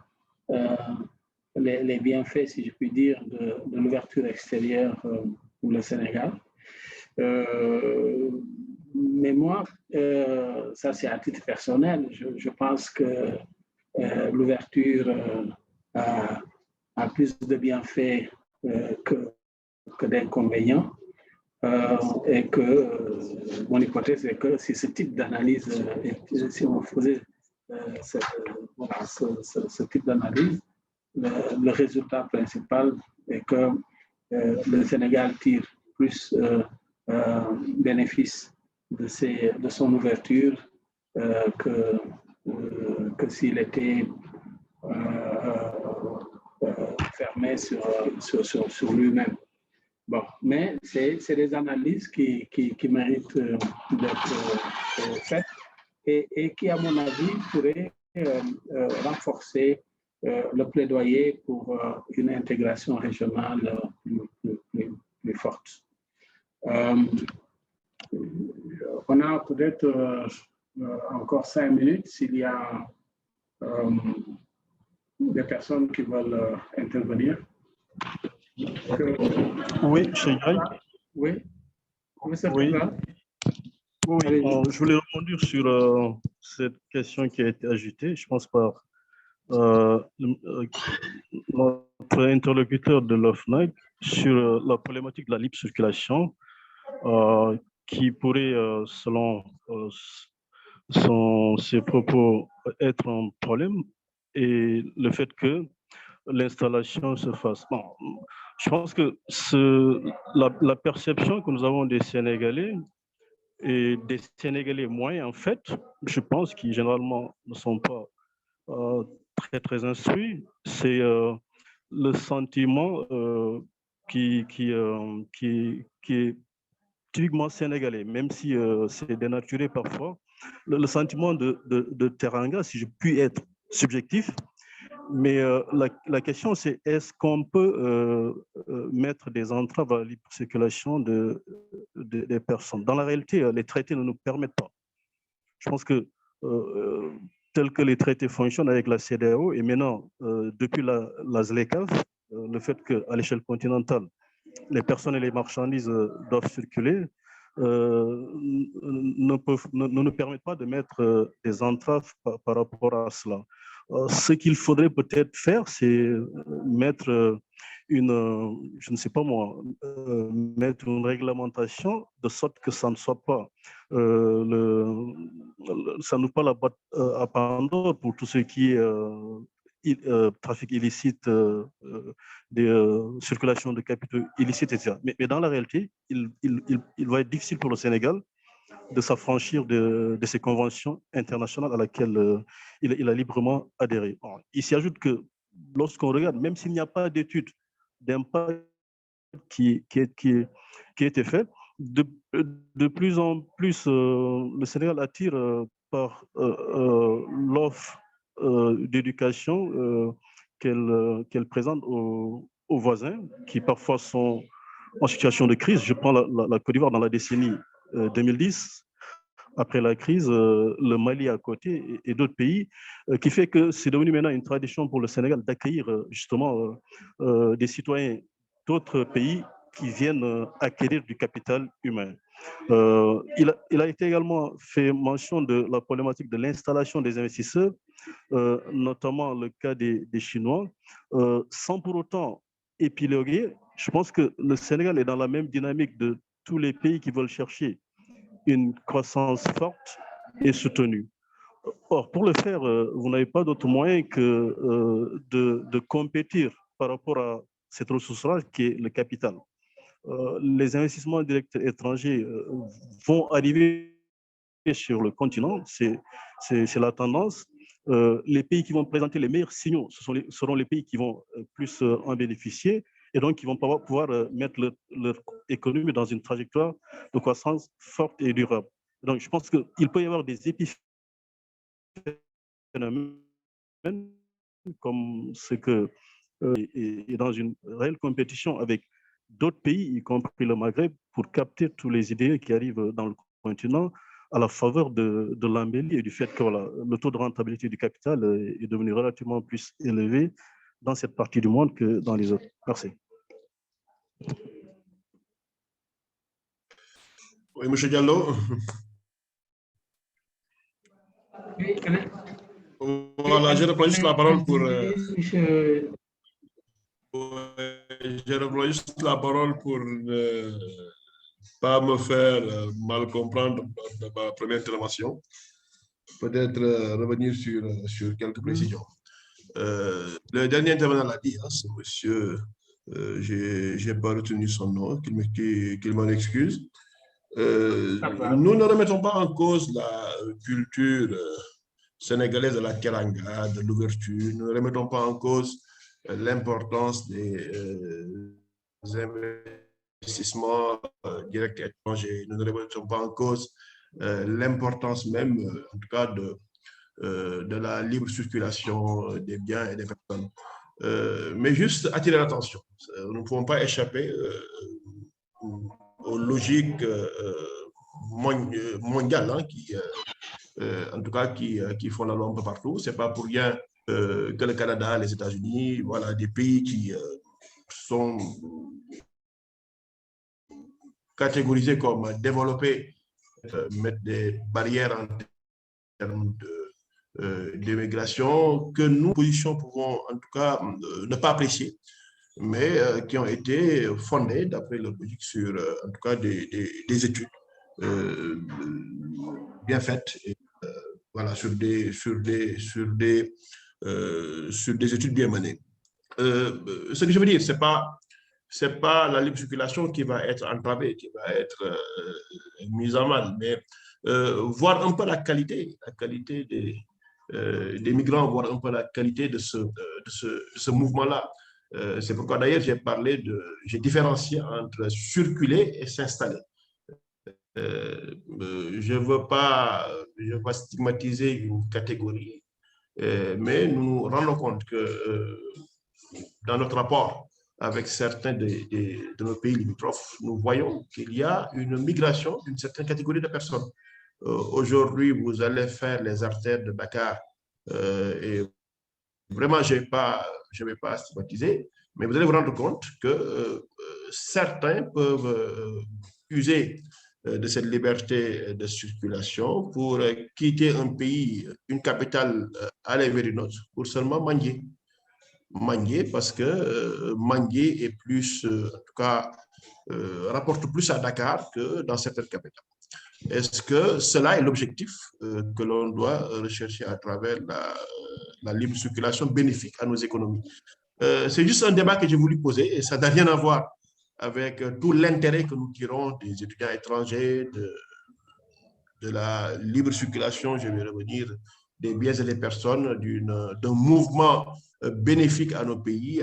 les bienfaits, si je puis dire, de l'ouverture extérieure pour le Sénégal. Mais moi, ça c'est à titre personnel, je pense que l'ouverture a plus de bienfaits que d'inconvénients. et que mon hypothèse est que si ce type d'analyse, si on faisait ce type d'analyse, le résultat principal est que le Sénégal tire plus bénéfice de son ouverture que s'il était fermé sur lui-même. Bon, mais c'est des analyses qui méritent d'être faites et qui, à mon avis, pourraient renforcer le plaidoyer pour une intégration régionale plus forte. On a peut-être encore 5 minutes s'il y a des personnes qui veulent intervenir. Oui, chez Gaï. Oui. Oui. Je voulais rebondir sur cette question qui a été ajoutée, je pense par notre interlocuteur de l'OFNAC sur la problématique de la libre circulation qui pourrait, selon ses propos, être un problème et le fait que l'installation se fasse. Bon, je pense que la perception que nous avons des Sénégalais et des Sénégalais moyens, en fait, je pense qu'ils généralement ne sont pas très instruits, c'est le sentiment qui est typiquement sénégalais, même si c'est dénaturé parfois, le sentiment de teranga, si je puis être subjectif. Mais la question, c'est est-ce qu'on peut mettre des entraves à la libre circulation des personnes? Dans la réalité, les traités ne nous permettent pas. Je pense que tel que les traités fonctionnent avec la CEDEAO et maintenant, depuis la ZLECAf, le fait qu'à l'échelle continentale, les personnes et les marchandises doivent circuler, ne nous permettent pas de mettre des entraves par rapport à cela. Ce qu'il faudrait peut-être faire, c'est mettre je ne sais pas moi, mettre une réglementation de sorte que ça ne soit pas, ça n'ouvre pas la boîte à Pandore pour tout ce qui est trafic illicite, circulation de capitaux illicites, etc. Mais dans la réalité, il va être difficile pour le Sénégal de s'affranchir de ces conventions internationales à laquelle il a librement adhéré. Il s'y ajoute que lorsqu'on regarde, même s'il n'y a pas d'études d'impact qui a été faite, de plus en plus, le Sénégal attire par l'offre d'éducation qu'elle présente aux voisins qui parfois sont en situation de crise. Je prends la Côte d'Ivoire dans la décennie 2010, après la crise, le Mali à côté et d'autres pays, qui fait que c'est devenu maintenant une tradition pour le Sénégal d'accueillir justement des citoyens d'autres pays qui viennent acquérir du capital humain. Il a été également fait mention de la problématique de l'installation des investisseurs, notamment le cas des Chinois, sans pour autant épiloguer. Je pense que le Sénégal est dans la même dynamique de tous les pays qui veulent chercher une croissance forte et soutenue. Or, pour le faire, vous n'avez pas d'autre moyen que de compétir par rapport à cette ressource-là qui est le capital. Les investissements directs étrangers vont arriver sur le continent, c'est la tendance. Les pays qui vont présenter les meilleurs signaux seront les pays qui vont plus en bénéficier et donc qui vont pouvoir mettre leur économie dans une trajectoire de croissance forte et durable. Donc je pense qu'il peut y avoir des épiphénomènes comme ce que est dans une réelle compétition avec d'autres pays, y compris le Maghreb, pour capter tous les idées qui arrivent dans le continent à la faveur de l'embellie et du fait que voilà, le taux de rentabilité du capital est devenu relativement plus élevé dans cette partie du monde que dans les autres. Merci. Oui, M. Diallo. Oui, voilà, je reprends juste la parole pour... Je reprends juste la parole pour pas me faire mal comprendre dans ma première intervention, peut-être revenir sur quelques précisions. Le dernier intervenant l'a dit, hein, c'est monsieur, je n'ai pas retenu son nom, qu'il m'en excuse. Nous ne remettons pas en cause la culture sénégalaise de la teranga, de l'ouverture. Nous ne remettons pas en cause l'importance des investissements directs étrangers. Nous ne remettons pas en cause l'importance même, en tout cas, de la libre circulation des biens et des personnes. Mais juste attirer l'attention. Nous ne pouvons pas échapper aux logiques mondiales, hein, en tout cas qui font la loi un peu partout. Ce n'est pas pour rien que le Canada, les États-Unis, voilà, des pays qui sont catégorisés comme développés, mettent des barrières en termes d'immigration que nous, positions, pouvons en tout cas ne pas apprécier, mais qui ont été fondées, d'après leur logique, sur en tout cas des études bien faites, et, voilà, sur des études bien menées. Ce que je veux dire, c'est pas la libre circulation qui va être entravée, qui va être mise en mal, mais voir un peu la qualité des migrants, voir un peu la qualité de ce mouvement-là. C'est pourquoi d'ailleurs j'ai différencié entre circuler et s'installer. Je ne veux pas stigmatiser une catégorie, mais nous nous rendons compte que dans notre rapport avec certains de nos pays limitrophes, nous voyons qu'il y a une migration d'une certaine catégorie de personnes. Aujourd'hui, vous allez faire les artères de Dakar et vraiment, je ne vais pas stigmatiser, mais vous allez vous rendre compte que certains peuvent user de cette liberté de circulation pour quitter un pays, une capitale, aller vers une autre, pour seulement manger. Manger parce que manger est plus, en tout cas, rapporte plus à Dakar que dans certaines capitales. Est-ce que cela est l'objectif que l'on doit rechercher à travers la libre circulation bénéfique à nos économies? C'est juste un débat que j'ai voulu poser et ça n'a rien à voir avec tout l'intérêt que nous tirons des étudiants étrangers, de la libre circulation, je vais revenir, des biens et des personnes, d'un mouvement bénéfique à nos pays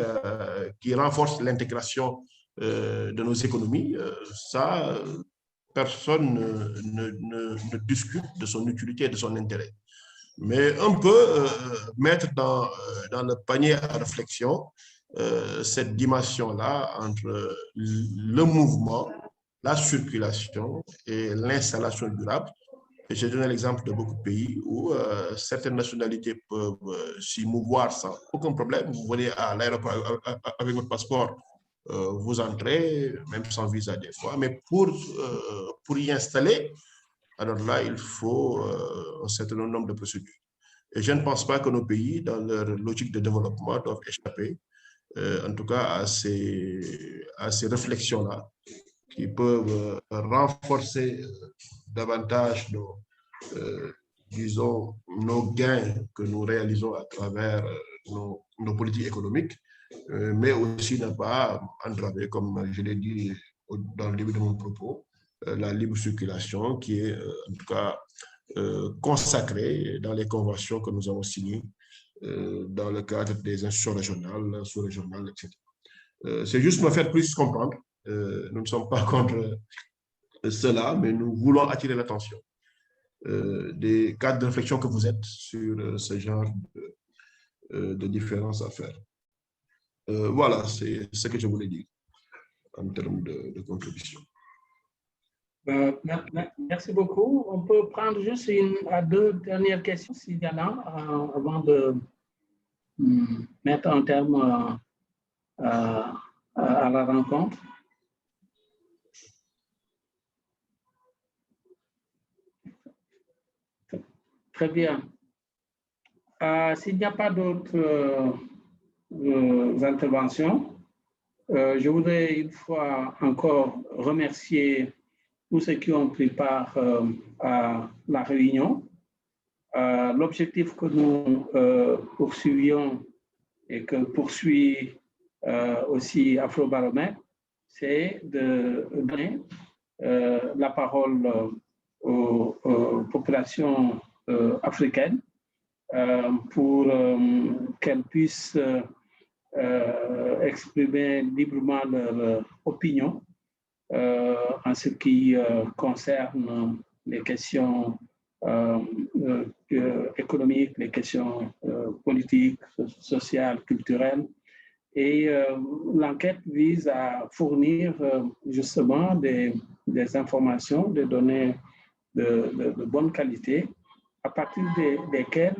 qui renforce l'intégration de nos économies. Ça, personne ne discute de son utilité et de son intérêt. Mais on peut mettre dans le panier à réflexion cette dimension-là entre le mouvement, la circulation et l'installation durable. Et j'ai donné l'exemple de beaucoup de pays où certaines nationalités peuvent s'y mouvoir sans aucun problème. Vous venez à l'aéroport avec votre passeport, vous entrez, même sans visa des fois, mais pour y installer, alors là, il faut un certain nombre de procédures. Et je ne pense pas que nos pays, dans leur logique de développement, doivent échapper, en tout cas, à ces réflexions-là, qui peuvent renforcer davantage disons, nos gains que nous réalisons à travers nos politiques économiques, mais aussi ne pas entraver, comme je l'ai dit dans le début de mon propos, la libre circulation qui est en tout cas consacrée dans les conventions que nous avons signées dans le cadre des institutions régionales, sous-régionales, etc. C'est juste me faire plus comprendre. Nous ne sommes pas contre cela, mais nous voulons attirer l'attention des cadres de réflexion que vous êtes sur ce genre de différences à faire. Voilà, c'est ce que je voulais dire en termes de contribution. Merci beaucoup. On peut prendre juste deux dernières questions, s'il y en a, avant de mettre un terme à la rencontre. Très bien. S'il n'y a pas d'autres interventions, je voudrais une fois encore remercier tous ceux qui ont pris part à la réunion. L'objectif que nous poursuivions et que poursuit aussi Afrobaromètre, c'est de donner la parole aux populations africaines pour qu'elles puissent exprimer librement leur opinion en ce qui concerne les questions économiques, les questions politiques, sociales, culturelles. Et l'enquête vise à fournir justement des informations, des données de bonne qualité, à partir desquelles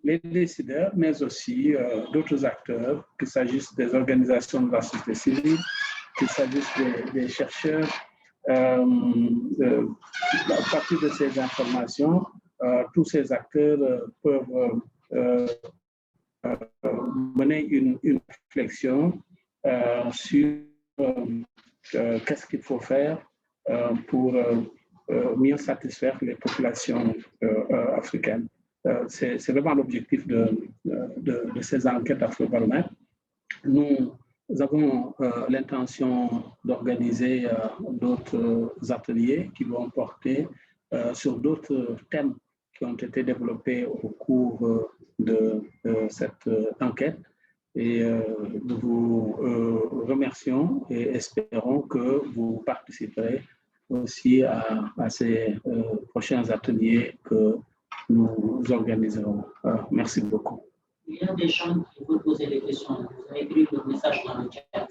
les décideurs, mais aussi d'autres acteurs, qu'il s'agisse des organisations de la société civile, qu'il s'agisse des chercheurs, à partir de ces informations, tous ces acteurs peuvent mener une réflexion sur qu'est-ce qu'il faut faire pour mieux satisfaire les populations africaines. C'est vraiment l'objectif de ces enquêtes Afrobaromètre. Nous avons l'intention d'organiser d'autres ateliers qui vont porter sur d'autres thèmes qui ont été développés au cours de cette enquête. Et nous vous remercions et espérons que vous participerez aussi à ces prochains ateliers que nous organiserons. Merci beaucoup. Il y a des gens qui veulent poser des questions. Vous avez écrit le message dans le chat.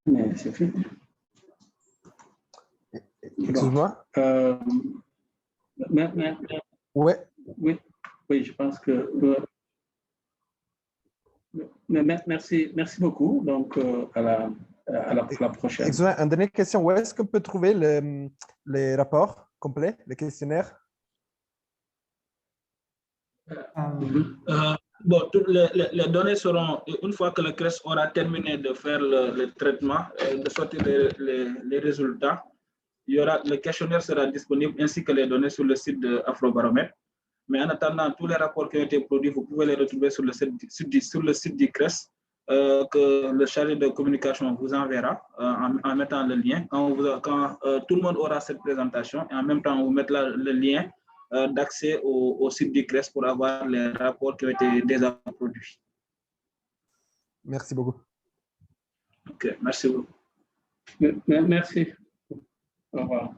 Mais c'est fini. Excuse-moi. Ouais. Oui, je pense que. Merci beaucoup. Donc, à la prochaine. Excusez-moi, une dernière question. Où est-ce qu'on peut trouver les rapports complets, les questionnaires? Bon, les données seront, une fois que le CRES aura terminé de faire le traitement, de sortir les résultats, le questionnaire sera disponible ainsi que les données sur le site de Afrobaromètre. Mais en attendant, tous les rapports qui ont été produits, vous pouvez les retrouver sur le site du CRES que le chargé de communication vous enverra en mettant le lien. Quand tout le monde aura cette présentation, et en même temps, on vous mettra le lien d'accès au site du CRES pour avoir les rapports qui ont été déjà produits. Merci beaucoup. OK, merci beaucoup. Merci. Au revoir.